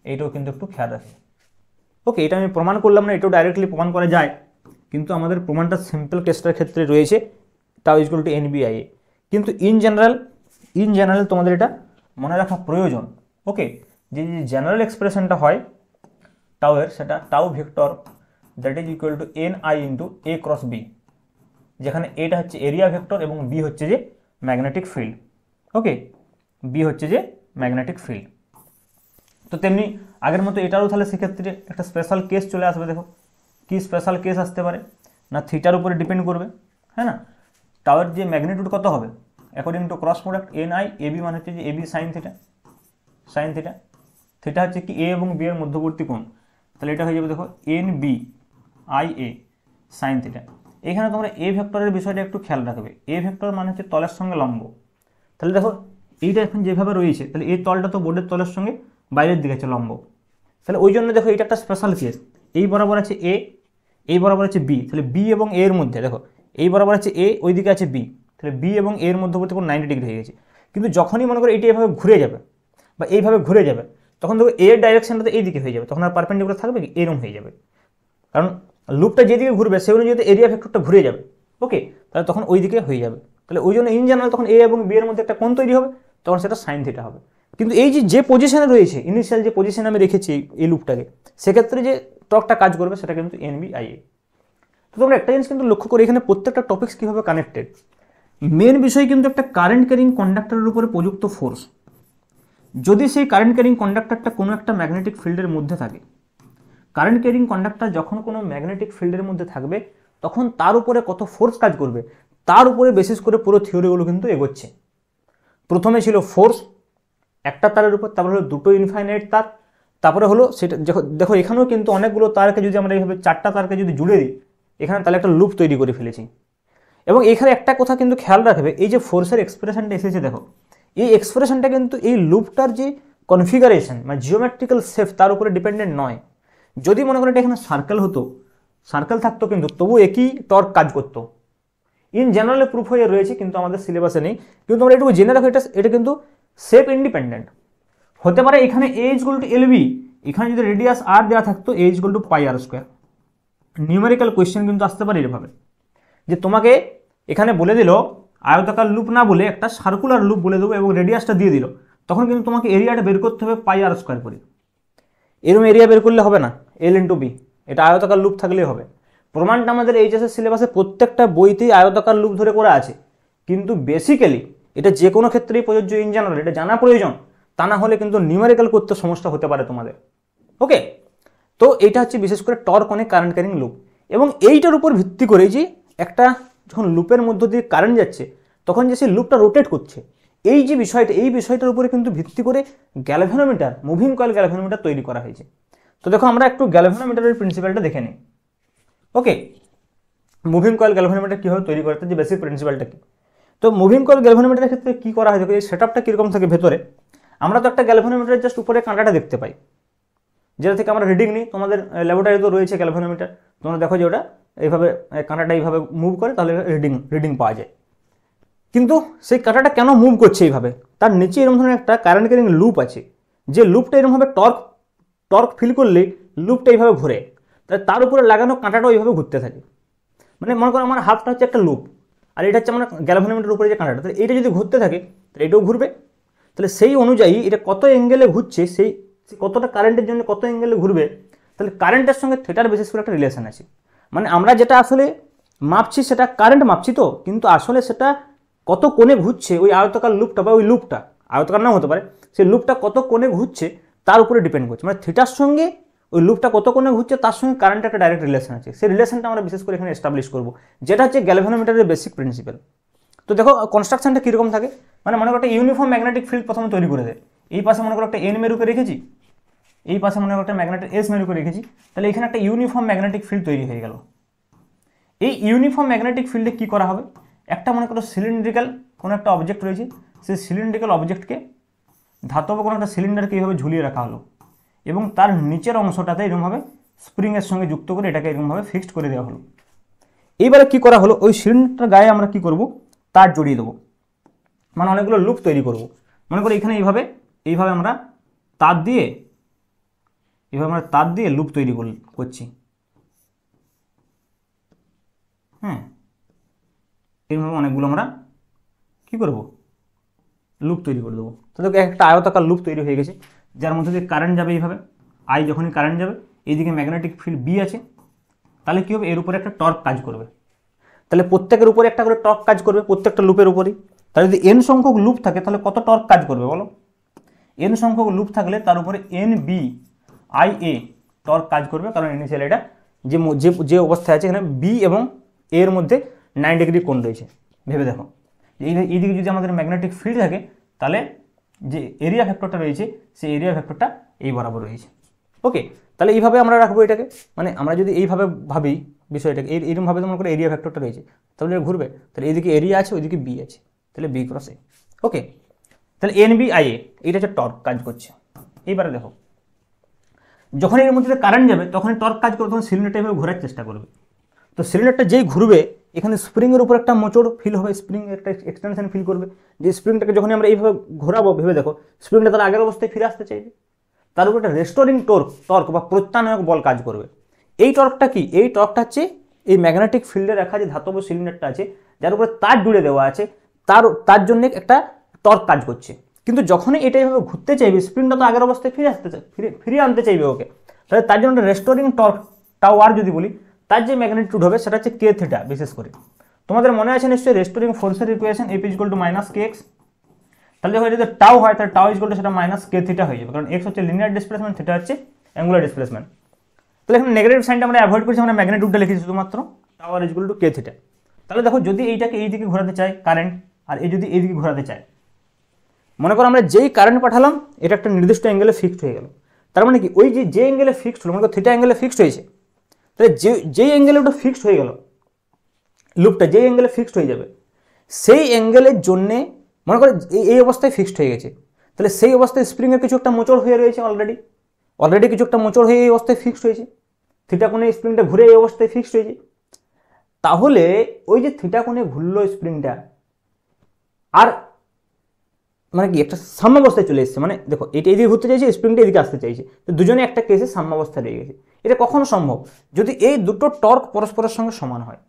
এইটাও কিন্তু একটু খেয়াল রাখবে। ওকে, এটা আমি প্রমাণ করলাম না, এটাও ডাইরেক্টলি প্রমাণ করা যায়, কিন্তু আমাদের প্রমাণটা সিম্পল কেসটার ক্ষেত্রে রয়েছে tau equal to N B I A. কিন্তু ইন জেনারেল তোমাদের এটা মনে রাখা প্রয়োজন। ওকে, যে জেনারেল এক্সপ্রেশনটা হয় টাও-এর, সেটা tau vector that is equal to N I into A cross B, যেখানে এটা হচ্ছে এরিয়া ভেক্টর এবং বি হচ্ছে যে ম্যাগনেটিক ফিল্ড। ওকে, বি হচ্ছে যে ম্যাগনেটিক ফিল্ড। তো তেমনি আগের মতো এটারও তাহলে সেক্ষেত্রে একটা স্পেশাল কেস চলে আসবে। দেখো কি স্পেশাল কেস আসতে পারে না, থিটার উপরে ডিপেন্ড করবে, হ্যাঁ না। টাওয়ার যে ম্যাগনিটিউড কত হবে according to cross product N I A B, মানে হচ্ছে যে A B sine theta. Theta হচ্ছে কি এ এবং বি এর মধ্যবর্তী কোণ, তাহলে এটা হয়ে যাবে দেখো N B I A sine theta. এখানে তোমরা এ ভেক্টরের বিষয়টা একটু খেয়াল রাখবে। এ ভেক্টর মানে হচ্ছে তলের সঙ্গে লম্ব। তাহলে দেখো এইটা এখন যেভাবে রয়েছে, তাহলে এই তলটা তো বোর্ডের তলের সঙ্গে বাইরের দিকে আছে লম্ব, তাহলে ওই জন্য দেখো এটা একটা স্পেশাল কেস। এই বরাবর আছে এ, এই বরাবর আছে বি, তাহলে বি এবং এ এর মধ্যে দেখো এই বরাবর আছে এ, ওইদিকে আছে বি, তাহলে বি এবং এ এর মধ্যবর্তী কোণ 90 ডিগ্রি হয়ে গেছে। কিন্তু যখনই মনে করো এটি এভাবে ঘুরে যাবে বা এইভাবে ঘুরে যাবে, তখন দেখো এর ডাইরেকশনটা তো এইদিকে হয়ে যাবে, তখন আর পারপেন্ডিকুলার থাকবে কি, এরকম হয়ে যাবে। কারণ লুপটা যেদিকে ঘুরবে সেই অনুযায়ী এরিয়া ভেক্টরটা ঘুরে যাবে। ওকে, তাহলে তখন ওই দিকে হয়ে যাবে। তাহলে ওই জন্য ইন জেনারেল তখন এ এবং বি এর মধ্যে একটা কোণ তৈরি হবে, তখন সেটা সাইন থিটা হবে। কিন্তু এই যে পজিশনে রয়েছে, ইনিশিয়াল যে পজিশনে আমি রেখেছি এই লুপটাকে, সেক্ষেত্রে যে টর্কটা কাজ করবে সেটা কিন্তু এন বি আই এ। তো তোমরা একটা জিনিস কিন্তু লক্ষ্য করি, এখানে প্রত্যেকটা টপিক্স কীভাবে কানেক্টেড। মেন বিষয় কিন্তু একটা কারেন্ট ক্যারিং কন্ডাক্টরের উপরে প্রযুক্ত ফোর্স, যদি সেই কারেন্ট ক্যারিং কন্ডাক্টরটা কোনো একটা ম্যাগনেটিক ফিল্ডের মধ্যে থাকে, কারেন্ট ক্যারিং কন্ডাক্টর যখন কোনো ম্যাগনেটিক ফিল্ডের মধ্যে থাকবে তখন তার উপরে কত ফোর্স কাজ করবে তার উপরে বেসিস করে পুরো থিওরিগুলো কিন্তু এগোচ্ছে। প্রথমে ছিল ফোর্স একটা তারের উপর, তারপরে হলো দুটো ইনফাইনাইট তার, তারপরে হলো সেটা দেখো এখানেও কিন্তু অনেকগুলো তারকে যদি আমরা এইভাবে চারটা তারকে যদি জুড়ে দিই এখানে, তাহলে একটা লুপ তৈরি করে ফেলেছি। এবং এখানে একটা কথা কিন্তু খেয়াল রাখবে, এই যে ফোর্সের এক্সপ্রেশনটা এসেছে দেখো, এই এক্সপ্রেশনটা কিন্তু এই লুপটার যে কনফিগারেশন মানে জিওমেট্রিক্যাল শেপ তার উপরে ডিপেন্ডেন্ট নয়। যদি মনে করেন এটা এখানে সার্কেল থাকতো কিন্তু তবু একই টর্ক কাজ করতো। ইন জেনারেলে প্রুফ হয়ে রয়েছে কিন্তু আমাদের সিলেবাসে নেই, কিন্তু আমরা এটুকু জেনে রাখো এটা কিন্তু শেপ ইন্ডিপেন্ডেন্ট হতে পারে। এখানে A equal to L B, এখানে যদি রেডিয়াস আর দেওয়া থাকতো A equal to pi R square. Numerical question কিন্তু আসতে পারে এভাবে, যে তোমাকে এখানে বলে দিল আয়তাকার লুপ না বলে একটা সার্কুলার লুপ বলে দেবো এবং রেডিয়াসটা দিয়ে দিল, তখন কিন্তু তোমাকে এরিয়াটা বের করতে হবে পাই আর স্কোয়ার করে। এরকম এরিয়া বের করলে হবে না, এল ইন্টু বি, এটা আয়তাকার লুপ থাকলেই হবে। প্রমাণটা আমাদের এইচএসের সিলেবাসে প্রত্যেকটা বইতেই আয়তাকার লুপ ধরে করা আছে, কিন্তু বেসিক্যালি এটা যে কোনো ক্ষেত্রেই প্রযোজ্য। ইন জেনারেল এটা জানা প্রয়োজন, তা না হলে কিন্তু নিউমেরিক্যাল করতে সমস্যা হতে পারে তোমাদের। ওকে, তো এইটা হচ্ছে বিশেষ করে টর্ক অনেক কারেন্ট ক্যারিং লুপ, এবং এইটার উপর ভিত্তি করে যে একটা যখন লুপের মধ্য দিয়ে কারেন্ট যাচ্ছে তখন যে সেই লুপটা রোটেট করছে, এই যে বিষয়টা, এই বিষয়টার উপরে কিন্তু ভিত্তি করে গ্যালভানোমিটার, মুভিং কয়েল গ্যালভানোমিটার তৈরি করা হয়েছে। তো দেখো আমরা একটু গ্যালভানোমিটারের প্রিন্সিপালটা দেখে নিই। ওকে, মুভিং কয়েল গ্যালভানোমিটার কীভাবে তৈরি করে, তার যে বেসিক প্রিন্সিপালটা কি। তো মুভিং কয়েল গ্যালভানোমিটারের ক্ষেত্রে কী করা হয়, দেখো এই সেটআপটা কীরকম থাকে ভেতরে। আমরা তো একটা গ্যালভানোমিটারের জাস্ট উপরে কাঁটাটা দেখতে পাই, যেটা থেকে আমরা রিডিং নিই। তোমাদের ল্যাবরেটরিতে রয়েছে গ্যালভানোমিটার, তোমরা দেখো যে ওটা এইভাবে কাঁটাটা এইভাবে মুভ করে, তাহলে রিডিং পাওয়া যায়। কিন্তু সেই কাঁটাটা কেন মুভ করছে এইভাবে, তার নিচে এরকম ধরনের একটা কারেন্ট ক্যারিং লুপ আছে, যে লুপটা এরকমভাবে টর্ক ফিল করলে লুপটা এইভাবে ঘুরে, তার উপরে লাগানো কাঁটাটাও এইভাবে ঘুরতে থাকে। মানে মনে করো আমার হাতটা হচ্ছে একটা লুপ, আর এটা হচ্ছে আমরা গ্যালভানোমিটারের উপরে যে কাঁটাটা, তাহলে এইটা যদি ঘুরতে থাকে তাহলে এটাও ঘুরবে। তাহলে সেই অনুযায়ী এটা কত অ্যাঙ্গেলে ঘুরছে, সেই কতটা কারেন্টের জন্য কত অ্যাঙ্গেলে ঘুরবে, তাহলে কারেন্টের সঙ্গে থিটার বিশেষ করে একটা রিলেশন আছে। মানে আমরা যেটা আসলে মাপছি সেটা কারেন্ট মাপছি তো, কিন্তু আসলে সেটা কত কোণে ঘুরছে ওই আয়তাকার লুপটা বা ওই লুপটা, আয়তাকার নাও হতে পারে, সেই লুপটা কত কোণে ঘুরছে তার উপরে ডিপেন্ড করছে। মানে থিটার সঙ্গে ওই লুপটা কত কোণে ঘুরছে তার সঙ্গে কারেন্টের একটা ডাইরেক্ট রিলেশন আছে। সেই রিলেশনটা আমরা বিশেষ করে এখানে এস্টাবলিশ করবো, যেটা হচ্ছে গ্যালভানোমিটারের বেসিক প্রিন্সিপাল। তো দেখো কনস্ট্রাকশনটা কীরকম থাকে, মানে মনে করো একটা ইউনিফর্ম ম্যাগনেটিক ফিল্ড প্রথমে তৈরি করে দেয়। এই পাশে মনে করো একটা এন মেরুকে রেখেছি, এই পাশে মনে করো একটা ম্যাগনেটিক এস মেরুকে রেখেছি, তাহলে এখানে একটা ইউনিফর্ম ম্যাগনেটিক ফিল্ড তৈরি হয়ে গেল। এই ইউনিফর্ম ম্যাগনেটিক ফিল্ডে কী করা হবে, একটা মনে করো সিলিন্ড্রিক্যাল কোনো একটা অবজেক্ট রয়েছে, সেই সিলিন্ড্রিক্যাল অবজেক্টকে ধাতব কোনো একটা সিলিন্ডারকে এইভাবে ঝুলিয়ে রাখা হলো, এবং তার নিচের অংশটাতে এরকমভাবে স্প্রিংয়ের সঙ্গে যুক্ত করে এটাকে এরকমভাবে ফিক্সড করে দেওয়া হলো। এইবারে কি করা হলো, ওই সিলিন্ডারটার গায়ে আমরা কি করব, তার জড়িয়ে দেবো, মানে অনেকগুলো লুপ তৈরি করব। মনে করি এখানে এইভাবে আমরা তার দিয়ে লুপ তৈরি করছি। হ্যাঁ, এইভাবে অনেকগুলো আমরা কি করব, লুপ তৈরি করে দেবো। তো দেখো একটা আয়তাকার লুপ তৈরি হয়ে গেছে, যার মধ্যে দিয়ে কারেন্ট যাবে এইভাবে। আই যখনই কারেন্ট যাবে, এইদিকে ম্যাগনেটিক ফিল্ড বি আছে, তাহলে কী হবে, এর উপরে একটা টর্ক কাজ করবে। তাহলে প্রত্যেকের উপরে একটা করে টর্ক কাজ করবে, প্রত্যেকটা লুপের উপরেই। তাহলে যদি এন সংখ্যক লুপ থাকে তাহলে কত টর্ক কাজ করবে বলো, এন সংখ্যক লুপ থাকলে তার উপরে N B I A torque কাজ করবে, কারণ ইনিশিয়াল এটা যে অবস্থায় আছে এখানে বি এবং এ এর মধ্যে 9 ডিগ্রি কোণ রয়েছে। ভেবে দেখো, এইদিকে যদি আমাদের ম্যাগনেটিক ফিল্ড থাকে তাহলে যে এরিয়া ভেক্টরটা রয়েছে সেই এরিয়া ভেক্টরটা এই বরাবর রয়েছে। ওকে, তাহলে এইভাবে আমরা রাখবো এটাকে, মানে আমরা যদি এইভাবে ভাবি বিষয়টাকে, এইরকমভাবে মনে করে এরিয়া ভেক্টরটা রয়েছে, তাহলে ঘুরবে, তাহলে এইদিকে এরিয়া আছে ওইদিকে বি আছে, তাহলে বি ক্রস এ। ওকে, তাহলে এন বি আই এ এইটা হচ্ছে টর্ক কাজ করছে। এইবারে দেখো, যখন এর মধ্যে কারেন্ট যাবে তখন টর্ক কাজ করবে, তখন সিলিন্ডারটা এভাবে ঘোরার চেষ্টা করবে। তো সিলিন্ডারটা যেই ঘুরবে এখানে স্প্রিংয়ের উপর একটা মোচড় ফিল হবে, স্প্রিং একটা এক্সটেনশন ফিল করবে, যে স্প্রিংটাকে যখন আমরা এইভাবে ঘোরাবো, ভেবে দেখো স্প্রিংটা তার আগের অবস্থায় ফিরে আসতে চাইবে, তার উপর একটা রেস্টোরিং টর্ক বা প্রত্যানয়ক বল কাজ করবে। এই টর্কটা কি, এই টর্কটা হচ্ছে এই ম্যাগনেটিক ফিল্ডে রাখা যে ধাতব সিলিন্ডারটা আছে যার উপরে তার জুড়ে দেওয়া আছে, তার জন্য একটা টর্ক কাজ করছে। কিন্তু যখনই এটা এভাবে ঘুরতে চাইবে, স্প্রিংটা তো আগের অবস্থায় ফিরিয়ে আনতে চাইবে ওকে, তাহলে তার জন্য রেস্টোরিং টর্ক টাও আর যদি বলি, তার যে ম্যাগনিটিউড হবে সেটা হচ্ছে কে থিটা। বিশেষ করে তোমাদের মনে আছে নিশ্চয়ই রেস্টোরিং ফোর্সের equation F is equal two minus K x. তাহলে যখন যদি টাও হয় তাহলে টাও ইজ ইকুয়াল টু সেটা মাইনাস কে থিটা হয়ে যাবে, কারণ এক্স হচ্ছে লিনিয়ার ডিসপ্লেসমেন্ট, থিটা হচ্ছে অ্যাঙ্গুলার ডিসপ্লেসমেন্ট। তাহলে এখানে নেগেটিভ সাইনটা আমরা অ্যাভয়েড করছি, আমরা ম্যাগনিটিউডটা লিখেছি শুধুমাত্র, টাও আর is equal to K theta. তাহলে দেখো যদি এইটাকে এই দিকে ঘোরাতে চাই কারেন্ট, আর এই যদি এইদিকে ঘোরাতে চায়, মনে করো আমরা যেই কারেন্ট পাঠালাম এটা একটা নির্দিষ্ট অ্যাঙ্গেলে ফিক্সড হয়ে গেল, তার মানে কি ওই যে অ্যাঙ্গেলে ফিক্সড হলো, মনে করো থিটা অ্যাঙ্গেলে ফিক্সড হয়েছে, তাহলে যেই অ্যাঙ্গেলে ওটা ফিক্সড হয়ে গেল, লুপটা যেই অ্যাঙ্গেলে ফিক্সড হয়ে যাবে, সেই অ্যাঙ্গেলের জন্যে মনে করো এই অবস্থায় ফিক্সড হয়ে গেছে, তাহলে সেই অবস্থায় স্প্রিংয়ের কিছু একটা মোচড় হয়ে রয়েছে, অলরেডি কিছু একটা মোচড় হয়ে এই অবস্থায় ফিক্সড হয়েছে, থিটা কোণে স্প্রিংটা ঘুরে এই অবস্থায় ফিক্সড হয়েছে। তাহলে ওই যে থিটা কোণে ঘুরলো স্প্রিংটা, আর মানে কি একটা সাম্যাবস্থায় চলে এসেছে, মানে দেখো এটা এদিকে ঘুরতে চাইছে, স্প্রিংটা এদিকে আসতে চাইছে, তো দুজনে একটা কেসে সাম্যাবস্থায় রয়ে গেছে। এটা কখনো সম্ভব যদি এই দুটো টর্ক পরস্পরের সঙ্গে সমান হয়।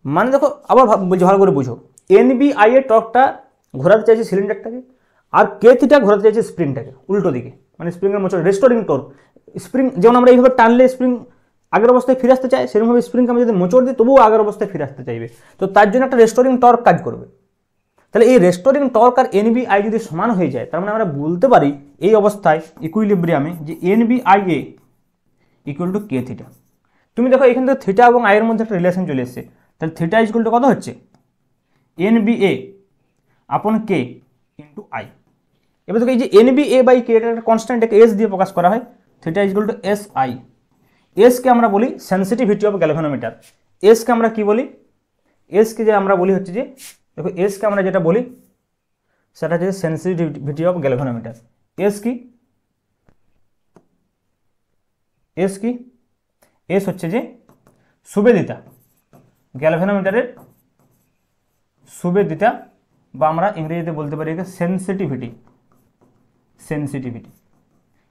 মানে দেখো আবার ভালো করে বুঝো, এন বি আই এর টর্কটা ঘোরাতে চাইছে সিলিন্ডারটাকে, আর কে থিটা ঘোরাতে চাইছে স্প্রিংটাকে উল্টো দিকে, মানে স্প্রিংয়ের মোচড় রেস্টোরিং টর্ক। স্প্রিং যেমন আমরা এইভাবে টানলে স্প্রিং আগের অবস্থায় ফিরে আসতে চাই, সেরকমভাবে স্প্রিংকে আমরা যদি মোচড় দিই তবুও আগের অবস্থায় ফিরে আসতে চাইবে, তো তার জন্য একটা রেস্টোরিং টর্ক কাজ করবে। তাহলে এই রেস্টোরিং টর্ক আর এন বি আই যদি সমান হয়ে যায়, তার মানে আমরা বলতে পারি এই অবস্থায় ইকুইলিব্রিয়ামে যে N B I A equal to K theta. তুমি দেখো এখান থেকে থিটা এবং আই এর মধ্যে একটা রিলেশন চলে এসেছে, তাহলে থিটা ইজ ইকুয়াল টু কত হচ্ছে, এন বি এ আপন কে ইন্টু আই। এবার দেখো এই যে এন বি এ বাই কে, এটা একটা কনস্ট্যান্ট, একে এস দিয়ে প্রকাশ করা হয়, theta is equal two S I. SK আমরা বলি সেন্সিটিভিটি অফ গ্যালভানোমিটার। এসকে আমরা কি বলি, এসকে যে আমরা বলি হচ্ছে যে, দেখো এসকে আমরা যেটা বলি সেটা হচ্ছে সেন্সিটিভিটি অফ গ্যালভানোমিটার। এস কি, এস হচ্ছে যে সুবেদিতা, গ্যালভানোমিটারের সুবেদিতা, বা আমরা ইংরেজিতে বলতে পারি একে সেন্সিটিভিটি।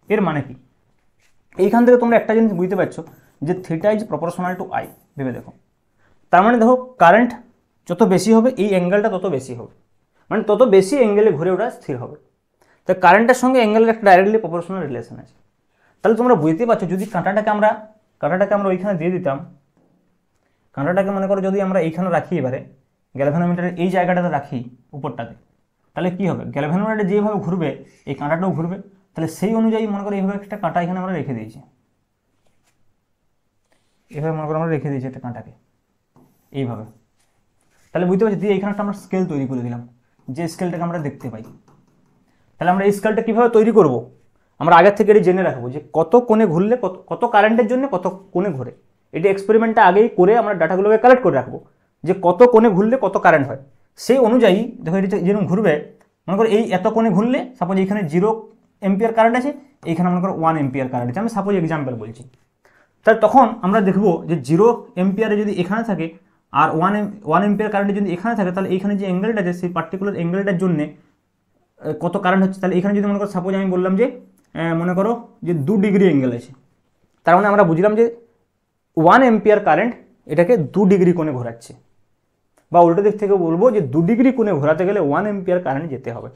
এর মানে কি, এইখান থেকে তোমরা একটা জিনিস বুঝতে পারছো যে theta is proportional to I. ভেবে দেখো, তার মানে দেখো কারেন্ট যত বেশি হবে এই অ্যাঙ্গেলটা তত বেশি হবে, মানে তত বেশি অ্যাঙ্গেলে ঘুরে ওটা স্থির হবে। তাই কারেন্টের সঙ্গে অ্যাঙ্গেলের একটা ডাইরেক্টলি প্রপোর্শনাল রিলেশন আছে। তাহলে তোমরা বুঝতে পারছো, যদি কাঁটাটাকে আমরা ওইখানে দিয়ে দিতাম, কাঁটাটাকে মনে করো যদি আমরা এইখানে রাখি, এবারে গ্যালভানোমিটারের এই জায়গাটাতে রাখি উপরটাতে, তাহলে কি হবে, গ্যালভানোমিটারে যেভাবে ঘুরবে এই কাঁটাটাও ঘুরবে। তাহলে সেই অনুযায়ী মনে করো এইভাবে একটা কাঁটা এখানে আমরা রেখে দিয়েছি, এভাবে মনে করো আমরা রেখে দিয়েছি একটা কাঁটাকে এইভাবে। তাহলে বুঝতে পারছি, দিয়ে এখানে একটা আমরা স্কেল তৈরি করে দিলাম, যে স্কেলটাকে আমরা দেখতে পাই। তাহলে আমরা এই স্কেলটা কীভাবে তৈরি করব, আমরা আগের থেকে এটি জেনে রাখবো যে কত কোণে ঘুরলে কত কারেন্টের জন্য কত কোণে ঘুরে। এটি এক্সপেরিমেন্টটা আগেই করে আমরা ডাটাগুলোকে কালেক্ট করে রাখবো যে কত কোণে ঘুরলে কত কারেন্ট হয়। সেই অনুযায়ী দেখো এটি যেরকম ঘুরবে, মনে করো এই এত কোণে ঘুরলে সাপোজ এখানে 0 এম্পিয়ার কারেন্ট আছে, এইখানে মনে করো 1 এম্পিয়ার কারেন্ট আছে, আমি সাপোজ এক্সাম্পল বলছি। তাহলে তখন আমরা দেখব যে 0 এম্পিয়ারে যদি এখানে থাকে আর 1 এম্পিয়ার কারেন্টে যদি এখানে থাকে, তাহলে এখানে যে অ্যাঙ্গেলটা আছে সেই পার্টিকুলার অ্যাঙ্গেলটার জন্য কত কারেন্ট হচ্ছে। তাহলে এখানে যদি মনে করো সাপোজ আমি বললাম যে মনে করো যে 2 ডিগ্রি অ্যাঙ্গেল আছে, তার মানে আমরা বুঝলাম যে 1 এম্পিয়ার কারেন্ট এটাকে 2 ডিগ্রি কোণে ঘোরাচ্ছে, বা উল্টো দিক থেকে বলবো যে 2 ডিগ্রি কোণে ঘোরাতে গেলে 1 এম্পিয়ার কারেন্ট যেতে হবে।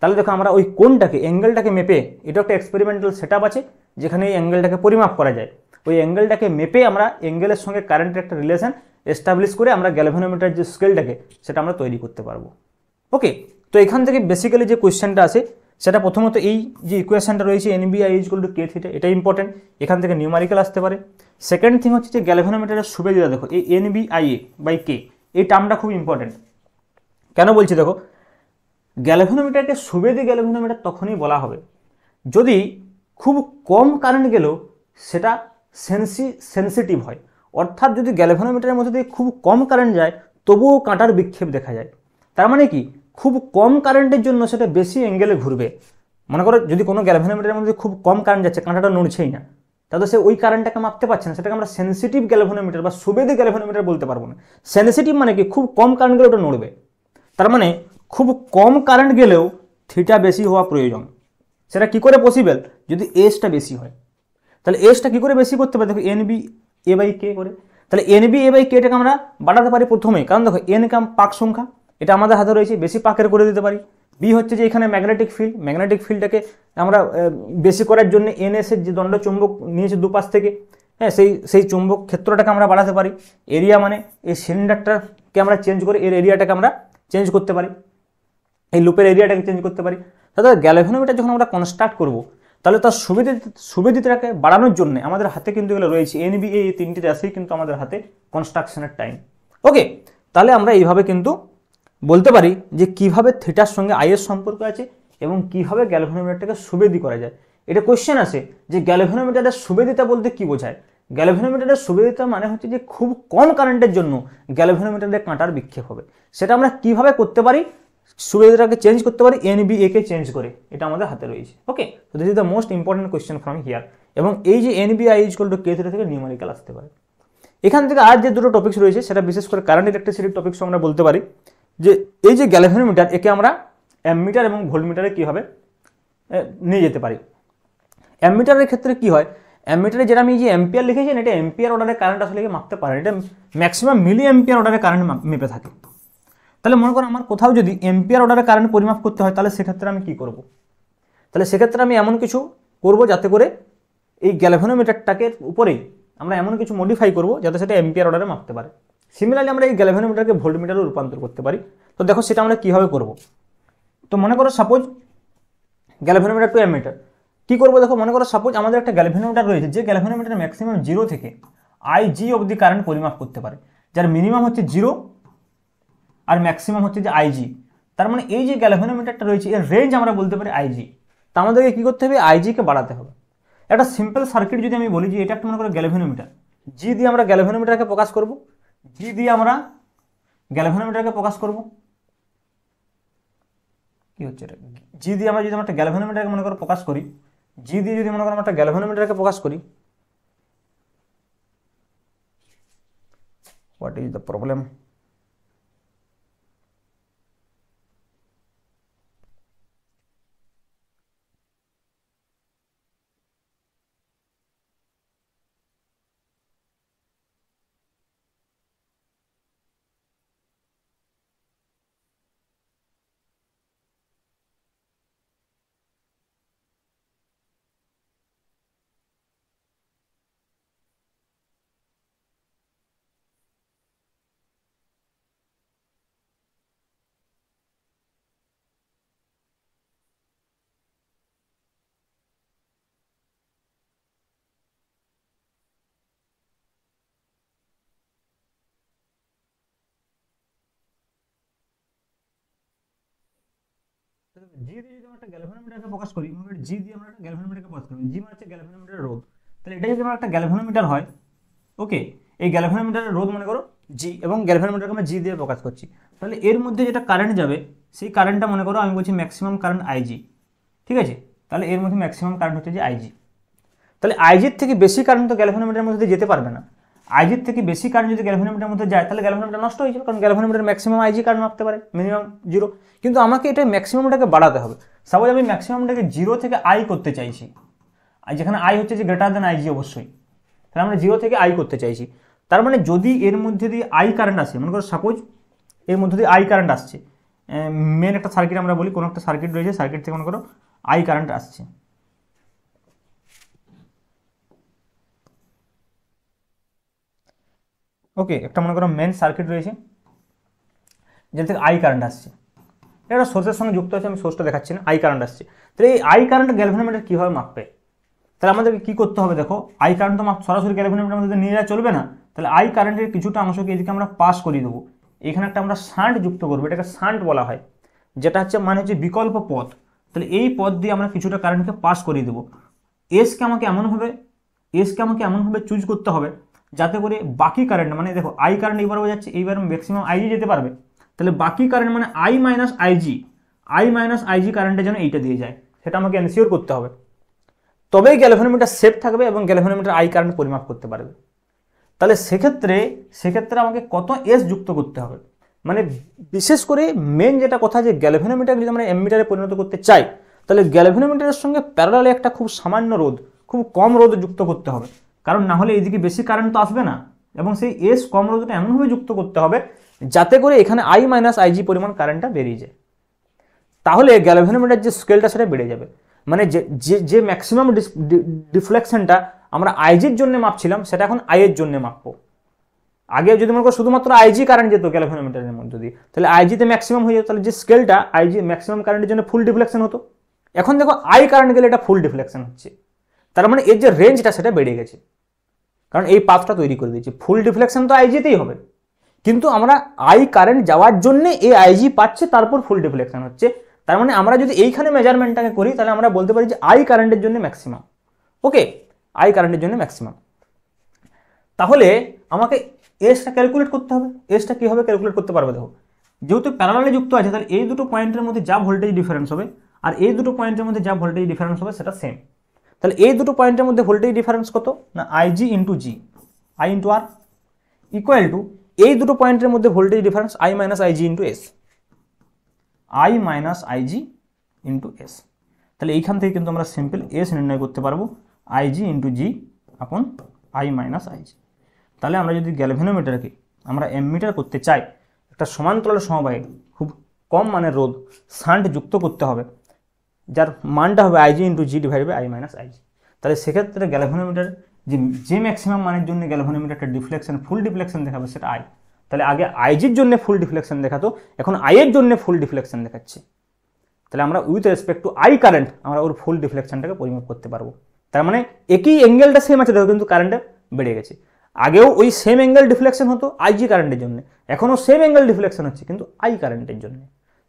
তাহলে দেখো আমরা ওই কোণটাকে অ্যাঙ্গেলটাকে মেপে, এটা একটা এক্সপেরিমেন্টাল সেটআপ আছে যেখানে এই অ্যাঙ্গেলটাকে পরিমাপ করা যায়, ওই অ্যাঙ্গেলটাকে মেপে আমরা অ্যাঙ্গেলের সঙ্গে কারেন্টের একটা রিলেশন এস্টাবলিশ করে আমরা গ্যালভানোমিটার যে স্কেলটাকে সেটা আমরা তৈরি করতে পারবো। ওকে, তো এখান থেকে বেসিক্যালি যে কোয়েশ্চেনটা আছে সেটা প্রথমত এই যে ইকুয়েশনটা রয়েছে NBI = K থিটা, এটা ইম্পর্টেন্ট, এখান থেকে নিউমারিক্যাল আসতে পারে। সেকেন্ড থিং হচ্ছে যে গ্যালভানোমিটারের সুবিধা, দেখো এই NBIA/K এই টার্মটা খুব ইম্পর্টেন্ট। কেন বলছি দেখো, গ্যালভানোমিটারকে সুবেদী গ্যালভানোমিটার তখনই বলা হবে যদি খুব কম কারেন্ট গেলেও সেটা সেন্সিটিভ হয়, অর্থাৎ যদি গ্যালভানোমিটারের মধ্যে দিয়ে খুব কম কারেন্ট যায় তবুও কাঁটার বিক্ষেপ দেখা যায়। তার মানে কি, খুব কম কারেন্টের জন্য সেটা বেশি অ্যাঙ্গেলে ঘুরবে। মনে করো যদি কোনো গ্যালভানোমিটারের মধ্যে খুব কম কারেন্ট যাচ্ছে, কাঁটাটা নড়ছেই না, তাহলে সে ওই কারেন্টটাকে মাপতে পারছে না, সেটাকে আমরা সেন্সিটিভ গ্যালভানোমিটার বা সুবেদী গ্যালভানোমিটার বলতে পারবো না। সেন্সিটিভ মানে কি, খুব কম কারেন্ট গেলে ওটা নড়বে, তার মানে খুব কম কারেন্ট গেলেও থিটা বেশি হওয়া প্রয়োজন। সেটা কি করে পসিবল, যদি এসটা বেশি হয়। তাহলে এসটা কি করে বেশি করতে পারে, দেখো NBA/K করে। তাহলে NBA/Kটাকে আমরা বাড়াতে পারি প্রথমে, কারণ দেখো N পাক সংখ্যা, এটা আমাদের হাতে রয়েছে, বেশি পাকের করে দিতে পারি। বি হচ্ছে যে এখানে ম্যাগনেটিক ফিল্ডটাকে আমরা বেশি করার জন্য NS এর যে দণ্ড চুম্বক নিয়েছে দুপাশ থেকে, হ্যাঁ সেই চুম্বক ক্ষেত্রটাকে আমরা বাড়াতে পারি। এরিয়া মানে এই সিলিন্ডারটাকে আমরা চেঞ্জ করে এর এরিয়াটাকে আমরা চেঞ্জ করতে পারি, এই লুপের এরিয়াটাকে চেঞ্জ করতে পারি। তাহলে গ্যালভানোমিটার যখন আমরা কনস্ট্রাক্ট করব, তাহলে তার সুবিধাটাকে বাড়ানোর জন্য আমাদের হাতে কিন্তু এগুলো রয়েছে, NBA এই তিনটি রাশি কিন্তু আমাদের হাতে কনস্ট্রাকশনের টাইম। ওকে, তাহলে আমরা এইভাবে কিন্তু বলতে পারি যে কিভাবে থিটার সঙ্গে আইয়ের সম্পর্ক আছে এবং কিভাবে গ্যালভানোমিটারটাকে সুবেদী করা যায়। এটা কোশ্চেন আছে যে গ্যালভানোমিটারের সুবেদিতা বলতে কি বোঝায়। গ্যালভানোমিটারের সুবেদিতা মানে হচ্ছে যে খুব কম কারেন্টের জন্য গ্যালভানোমিটারের কাঁটার বিক্ষেপ হবে, সেটা আমরা কিভাবে করতে পারি, সুবিধাটাকে চেঞ্জ করতে পারি NBA-কে চেঞ্জ করে, এটা আমাদের হাতে রয়েছে। ওকে, তো this is the most important question from here. এবং এই যে NBI/K থিটা থেকে নিউমেরিক্যাল আসতে পারে। এখান থেকে আর যে দুটো টপিক্স রয়েছে সেটা বিশেষ করে কারেন্ট ইলেকট্রিসিটির টপিক্স আমরা বলতে পারি যে এই যে গ্যালভানোমিটার, একে আমরা অ্যামমিটার এবং ভোল্টমিটারে কীভাবে নিয়ে যেতে পারি। অ্যামমিটারের ক্ষেত্রে কি হয়, অ্যামমিটারে যেটা আমি যে অ্যাম্পিয়ার লিখেছেন, এটা অ্যাম্পিয়ার অর্ডারের কারেন্ট আসলে মাপতে পারে, এটা ম্যাক্সিমাম মিলি অ্যাম্পিয়ার অর্ডারের কারেন্ট মেপে থাকে। তাহলে মনে করো আমার কোথাও যদি এম্পিয়ার অর্ডারে কারেন্ট পরিমাপ করতে হয়, তাহলে সেক্ষেত্রে আমি কি করব, তাহলে সেক্ষেত্রে আমি এমন কিছু করব যাতে করে এই গ্যালভানোমিটারটাকে উপরেই আমরা এমন কিছু মডিফাই করব যাতে সেটা এম্পিয়ার অর্ডারে মাপতে পারে। সিমিলারলি আমরা এই গ্যালভানোমিটারকে ভোল্টমিটারে রূপান্তর করতে পারি। তো দেখো সেটা আমরা কীভাবে করব। তো মনে করো সাপোজ গ্যালভানোমিটার টু অ্যামমিটার কী করবো, দেখো মনে করো সাপোজ আমাদের একটা গ্যালভানোমিটার রয়েছে, যে গ্যালভানোমিটার ম্যাক্সিমাম 0 থেকে IG অবধি কারেন্ট পরিমাপ করতে পারে, যার মিনিমাম হচ্ছে 0 আর ম্যাক্সিমাম হচ্ছে যে IG। তার মানে এই যে গ্যালভানোমিটারটা রয়েছে এর রেঞ্জ আমরা বলতে পারি IG। তা আমাদেরকে কী করতে হবে, IG-কে বাড়াতে হবে। একটা সিম্পল সার্কিট যদি আমি বলি যে এটা একটা মনে করো গ্যালভানোমিটার, G দিয়ে আমরা গ্যালভানোমিটারকে প্রকাশ করব, G দিয়ে আমরা গ্যালভানোমিটারকে প্রকাশ করব, কি হচ্ছে এটা, G দিয়ে আমরা যদি একটা গ্যালভানোমিটারকে মনে করো প্রকাশ করি, G দিয়ে যদি মনে করো আমরা একটা গ্যালভানোমিটারকে প্রকাশ করি, হোয়াট ইজ দ্য প্রবলেম। জি দিয়ে যদি আমরা একটা গ্যালভানোমিটারকে প্রকাশ করি, জি দিয়ে আমরা একটা গ্যালভানোমিটারকে প্রকাশ করি, জি মানে হচ্ছে গ্যালভানোমিটারের রোধ। তাহলে এটা যদি আমার একটা গ্যালভানোমিটার হয়, ওকে, এই গ্যালভানোমিটারের রোধ মনে করো জি, এবং গ্যালভানোমিটারকে আমরা জি দিয়ে প্রকাশ করছি, তাহলে এর মধ্যে যেটা কারেন্ট যাবে সেই কারেন্টটা মনে করো আমি বলছি ম্যাক্সিমাম কারেন্ট আইজি, ঠিক আছে। তাহলে এর মধ্যে ম্যাক্সিমাম কারেন্ট হচ্ছে যে আইজি। তাহলে আইজির থেকে বেশি কারেন্ট তো গ্যালভানোমিটারের মধ্যে যেতে পারবে না। আইজির থেকে বেশি কারেন্ট যদি গ্যালভানোমিটারের মধ্যে যায় তাহলে গ্যালভানোমিটার নষ্ট হয়ে যাবে, কারণ গ্যালভানোমিটার ম্যাক্সিমাম আইজি কারেন্ট মাপতে পারে, মিনিমাম জিরো। কিন্তু আমাকে এটা ম্যাক্সিমামটাকে বাড়াতে হবে। সাপোজ আমি ম্যাক্সিমামটাকে জিরো থেকে আই করতে চাইছি, আর যেখানে আই হচ্ছে যে গ্রেটার দেন আইজি অবশ্যই, তাহলে আমরা জিরো থেকে আই করতে চাইছি। তার মানে যদি এর মধ্যে দিয়ে আই কারেন্ট আসে, মনে করো সাপোজ এর মধ্যে দিয়ে আই কারেন্ট আসছে, মেন একটা সার্কিট আমরা বলি, কোনো একটা সার্কিট রয়েছে, সার্কিট থেকে মনে করো আই কারেন্ট আসছে, ওকে, একটা মনে করো মেন সার্কিট রয়েছে যেটা থেকে আই কারেন্ট আসছে, এটা সোর্সের সঙ্গে যুক্ত আছে, আমি সোর্সটা দেখাচ্ছি না, আই কারেন্ট আসছে। তাহলে এই আই কারেন্ট গ্যালভানোমিটার কীভাবে মাপবে? তাহলে আমাদেরকে কী করতে হবে? দেখো, আই কারেন্ট তো সরাসরি গ্যালভানোমিটারের মধ্যে নিয়ে যাওয়া চলবে না, তাহলে আই কারেন্টের কিছুটা অংশকে এদিকে আমরা পাস করিয়ে দেবো, এখানে একটা আমরা শান্ট যুক্ত করবো, এটাকে শান্ট বলা হয়, যেটা হচ্ছে মানে হচ্ছে বিকল্প পথ। তাহলে এই পথ দিয়ে আমরা কিছুটা কারেন্টকে পাস করিয়ে দেবো। এসকে আমাকে এমনভাবে চুজ করতে হবে যাতে করে বাকি কারেন্ট, মানে দেখো আই কারেন্ট এইবার যাচ্ছে, এইবার ম্যাক্সিমাম আইজি যেতে পারবে, তাহলে বাকি কারেন্ট মানে আই মাইনাস আইজি কারেন্টের জন্য এইটা দিয়ে যায়, সেটা আমাকে এনশিওর করতে হবে। তবেই গ্যালভানোমিটার সেফ থাকবে এবং গ্যালভানোমিটার আই কারেন্ট পরিমাপ করতে পারবে। তাহলে সেক্ষেত্রে আমাকে কত এস যুক্ত করতে হবে, মানে বিশেষ করে মেন যেটা কথা, যে গ্যালভানোমিটার যদি আমরা এমমিটারে পরিণত করতে চাই তাহলে গ্যালভানোমিটারের সঙ্গে প্যারালালে একটা খুব সামান্য রোধ, খুব কম রোধ যুক্ত করতে হবে, কারণ না হলে এইদিকে বেশি কারেন্ট তো আসবে না, এবং সেই এস কম রোধটা এমনভাবে যুক্ত করতে হবে যাতে করে এখানে আই মাইনাস আইজি পরিমাণ কারেন্টটা বেরিয়ে যায়। তাহলে গ্যালভানোমিটার যে স্কেলটা সেটা বেড়ে যাবে, মানে যে ম্যাক্সিমাম ডিফ্লেকশনটা আমরা আইজির জন্য মাপছিলাম সেটা এখন আই এর জন্য মাপবো। আগে যদি মনে করো শুধুমাত্র আইজি কারেন্ট যেত গ্যালভানোমিটারের মধ্যে দিয়ে, তাহলে আইজিতে ম্যাক্সিমাম হয়ে যেত, তাহলে যে স্কেলটা আইজি ম্যাক্সিমাম কারেন্টের জন্য ফুল ডিফ্লেকশন হতো, এখন দেখো আই কারেন্ট গেলে এটা ফুল ডিফ্লেকশন হচ্ছে। তার মানে এর যে রেঞ্জটা সেটা বেড়ে গেছে, কারণ এই পাথটা তৈরি করে দিয়েছে। ফুল ডিফ্লেকশন তো আইজিতেই হবে, কিন্তু আমরা আই কারেন্ট যাওয়ার জন্য এই আইজি পাচ্ছে, তারপর ফুল ডিফ্লেকশন হচ্ছে। তার মানে আমরা যদি এইখানে মেজারমেন্টটাকে করি তাহলে আমরা বলতে পারি যে আই কারেন্টের জন্য ম্যাক্সিমাম, ওকে, আই কারেন্টের জন্য ম্যাক্সিমাম। তাহলে আমাকে এসটা ক্যালকুলেট করতে হবে। এসটা কীভাবে ক্যালকুলেট করতে পারবে? দেখো, যেহেতু প্যারালালে যুক্ত আছে তাহলে এই দুটো পয়েন্টের মধ্যে যা ভোল্টেজ ডিফারেন্স হবে আর এই দুটো পয়েন্টের মধ্যে যা ভোল্টেজ ডিফারেন্স হবে সেটা সেম। তাহলে এই দুটো পয়েন্টের মধ্যে ভোল্টেজ ডিফারেন্স কত না I G into G, I into R, equal to এই দুটো পয়েন্টের মধ্যে voltage difference I minus IG into S, I minus IG into S. তাহলে এইখান থেকে কিন্তু আমরা সিম্পল এস নির্ণয় করতে পারবো, আইজি ইন্টু জি আপন আই মাইনাস আইজি। তাহলে আমরা যদি গ্যালভানোমিটারকে আমরা এমমিটার করতে চাই, একটা সমান্তরাল সমবায়ে খুব কম মানের রোধ শান্ট যুক্ত করতে হবে, যার মানটা হবে I G into G divide by I minus I G. তাহলে সেক্ষেত্রে গ্যালভানোমিটার যে ম্যাক্সিমাম মানের জন্য গ্যালভানোমিটারটা ডিফ্লেকশন ফুল ডিফ্লেকশন দেখাবে সেটা আই। তাহলে আগে আইজির জন্য ফুল ডিফ্লেকশন দেখাতো, এখন আইয়ের জন্য ফুল ডিফ্লেকশন দেখাচ্ছে। তাহলে আমরা with respect to I current আমরা ওর ফুল ডিফ্লেকশনটাকে পরিমাপ করতে পারবো। তার মানে একই অ্যাঙ্গেলটা সেম আছে দেখো, কিন্তু কারেন্টটা বেড়ে গেছে। আগেও ওই সেম অ্যাঙ্গেল ডিফ্লেকশন হতো আইজি কারেন্টের জন্য, এখনও সেম অ্যাঙ্গেল ডিফ্লেকশন হচ্ছে কিন্তু আই কারেন্টের জন্য।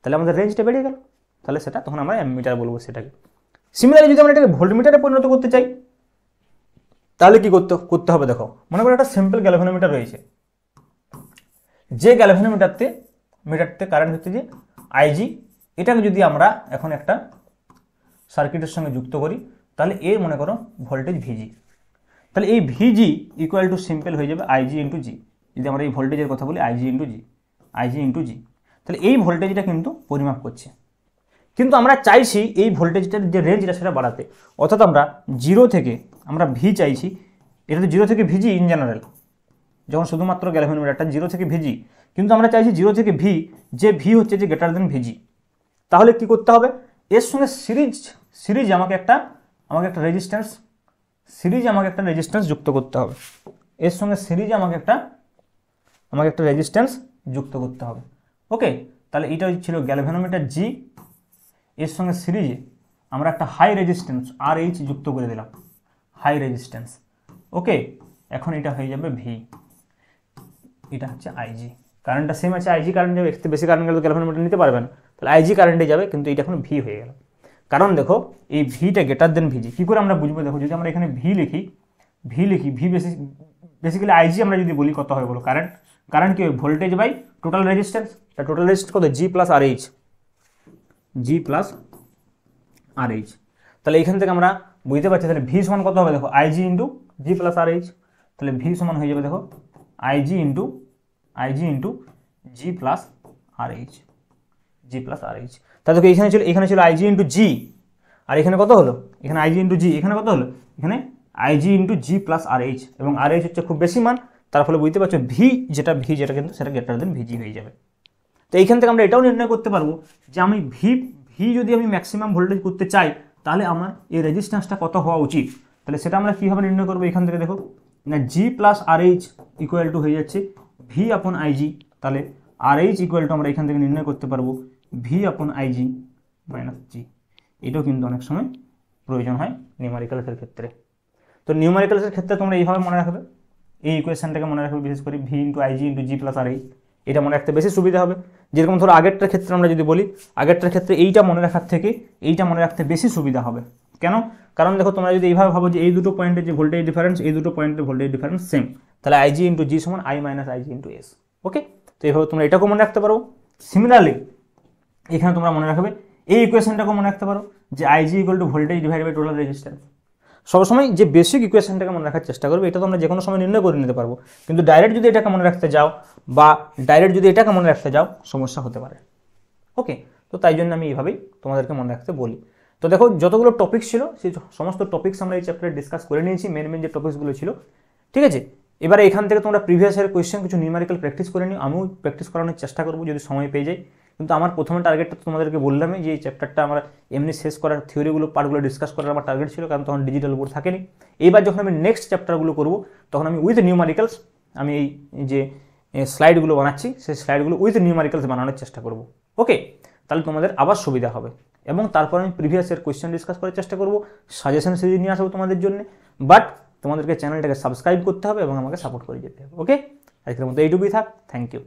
তাহলে আমাদের রেঞ্জটা বেড়ে গেল, তাহলে সেটা তখন আমরা অ্যামমিটার বলবো সেটাকে। সিমিলারলি যদি আমরা এটাকে ভোল্টমিটারে পরিণত করতে চাই তাহলে কি করতে হবে? দেখো, মনে করো একটা সিম্পল গ্যালভানোমিটার রয়েছে, যে গ্যালভানোমিটারতে কারেন্ট হচ্ছে যে আইজি, এটাকে যদি আমরা এখন একটা সার্কিটের সঙ্গে যুক্ত করি তাহলে এর মনে করো ভোল্টেজ ভিজি, তাহলে এই ভিজি ইকুয়াল টু সিম্পল হয়ে যাবে আইজি ইন্টু জি। যদি আমরা এই ভোল্টেজের কথা বলি আইজি ইন্টু জি, তাহলে এই ভোল্টেজটা কিন্তু পরিমাপ করছে। কিন্তু আমরা চাইছি এই ভোল্টেজটার যে রেঞ্জটা সেটা বাড়াতে, অর্থাৎ আমরা জিরো থেকে আমরা ভি চাইছি, এটা তো জিরো থেকে ভিজি ইন জেনারেল, যখন শুধুমাত্র গ্যালভানোমিটারটা জিরো থেকে ভিজি, কিন্তু আমরা চাইছি জিরো থেকে ভি, যে ভি হচ্ছে যে গ্রেটার দেন ভিজি। তাহলে কি করতে হবে? এর সঙ্গে সিরিজ আমাকে একটা রেজিস্ট্যান্স যুক্ত করতে হবে। এর সঙ্গে সিরিজ আমাকে একটা রেজিস্ট্যান্স যুক্ত করতে হবে, ওকে। তাহলে এটা ছিল গ্যালভানোমিটার জি, এর সঙ্গে সিরিজে আমরা একটা হাই রেজিস্ট্যান্স আর এইচ যুক্ত করে দিলাম, হাই রেজিস্ট্যান্স, ওকে। এখন এটা হয়ে যাবে ভি, এটা হচ্ছে আইজি, কারেন্টটা সেম আছে, আইজি কারেন্ট যাবে, একটু বেশি কারেন্ট গেলে তো গ্যালভানোমিটার নিতে পারবে না, তাহলে আইজি কারেন্টে যাবে, কিন্তু এটা এখন ভি হয়ে গেল। কারণ দেখো এই ভিটা গ্রেটার দেন ভিজি, কী করে আমরা বুঝবো? দেখো যদি আমরা এখানে ভি লিখি ভি বেসিক্যালি আইজি আমরা যদি বলি কত হয় বলো, কারেন্ট কি হয়? Voltage by total resistance. তা টোটাল রেজিস্ট্যান্স কত? G plus R H. তাহলে এখান থেকে আমরা বুঝতে পারছি তাহলে ভি সমান কত হবে? দেখো IG into G plus R H. তাহলে ভি সমান হয়ে যাবে দেখো IG into G plus R H. তাহলে এখানে ছিল আইজি ইন্টু জি, আর এখানে কত হলো? এখানে আইজি ইন্টু জি, এখানে কত হলো? এখানে IG into G plus R H, এবং আর এইচ হচ্ছে খুব বেশি মান, তার ফলে বুঝতে পারছো ভি যেটা কিন্তু সেটা গ্রেটার দেন ভিজি হয়ে যাবে। তো এইখান থেকে আমরা এটাও নির্ণয় করতে পারবো যে আমি ভি যদি আমি ম্যাক্সিমাম ভোল্টেজ করতে চাই, তাহলে আমার এই রেজিস্ট্যান্সটা কত হওয়া উচিত। তাহলে সেটা আমরা কীভাবে নির্ণয় করবো? এখান থেকে দেখো না G plus R H equal to হয়ে যাচ্ছে ভি আপন আইজি। তাহলে আর এইচ ইকুয়াল টু আমরা এখান থেকে নির্ণয় করতে পারবো ভি আপন আইজি মাইনাস জি। এটাও কিন্তু অনেক সময় প্রয়োজন হয় নিউমারিক্যালসের ক্ষেত্রে। তো নিউমারিক্যালসের ক্ষেত্রে তোমরা এইভাবে মনে রাখবে, এই ইকুয়েশনটাকে মনে রাখবে, বিশেষ করে V into IG into G plus R H. এটা মনে রাখতে বেশি সুবিধা হবে। যেরকম ধরো আগেরটার ক্ষেত্রে আমরা যদি বলি, আগেরটার ক্ষেত্রে এইটা মনে রাখার থেকে এইটা মনে রাখতে বেশি সুবিধা হবে। কেন? কারণ দেখো তোমরা যদি এইভাবে ভাবো যে এই দুটো পয়েন্টের যে ভোল্টেজ ডিফারেন্স, এই দুটো পয়েন্টের ভোল্টেজ ডিফারেন্স সেম, তাহলে আইজি ইন্টু জি সমান I minus IG into S. Okay, তো এইভাবে তোমরা এটাকেও মনে রাখতে পারো। সিমিলারলি এখানে তোমরা মনে রাখবে এই ইকুয়েশনটাকেও মনে রাখতে পারো যে I G equal to voltage divide by total resistance. সবসময় যে বেসিক ইকুয়েশনটাকে মনে রাখার চেষ্টা করবে, এটা তো আমরা যে কোনো সময় নির্ণয় করে নিতে পারবো, কিন্তু ডাইরেক্ট যদি এটাকে মনে রাখতে যাও সমস্যা হতে পারে। ওকে, তো তাই জন্য আমি এইভাবেই তোমাদেরকে মনে রাখতে বলি। তো দেখো যতগুলো টপিক্স ছিল সেই সমস্ত টপিক্স আমরা এই চ্যাপ্টারে ডিসকাস করে নিয়েছি, মেন যে টপিক্সগুলো ছিল। ঠিক আছে, এবারে এখান থেকে তোমরা প্রিভিয়াস ইয়ার কোয়েশ্চেন কিছু নিউমারিক্যাল প্র্যাকটিস করে নিও, আমিও প্র্যাকটিস করানোর চেষ্টা করবো যদি সময় পেয়ে যাই। কিন্তু আমার প্রথমে টার্গেটটা তোমাদেরকে বললামই যে এই চ্যাপ্টারটা আমরা এমনি শেষ করার, থিওরিগুলো পার্টগুলো ডিসকাস করার আমার টার্গেট ছিল, কারণ তখন ডিজিটাল বোর্ড থাকেনি। এইবার যখন আমি নেক্সট চ্যাপ্টারগুলো করবো, তখন আমি উইথ নিউমারিক্যালস আমি এই যে স্লাইডগুলো বানাচ্ছি, সেই স্লাইডগুলো উইথ নিউমারিক্যালস বানানোর চেষ্টা করবো। ওকে, তাহলে তোমাদের আবার সুবিধা হবে। এবং তারপর আমি প্রিভিয়াস ইয়ার কোয়েশ্চেন ডিসকাস করার চেষ্টা করবো, সাজেশন সিরিজ নিয়ে আসবো তোমাদের জন্য। বাট তোমাদেরকে চ্যানেলটাকে সাবস্ক্রাইব করতে হবে এবং আমাকে সাপোর্ট করে যেতে হবে। ওকে, আজকের মতো এইটুকুই থাক। Thank you.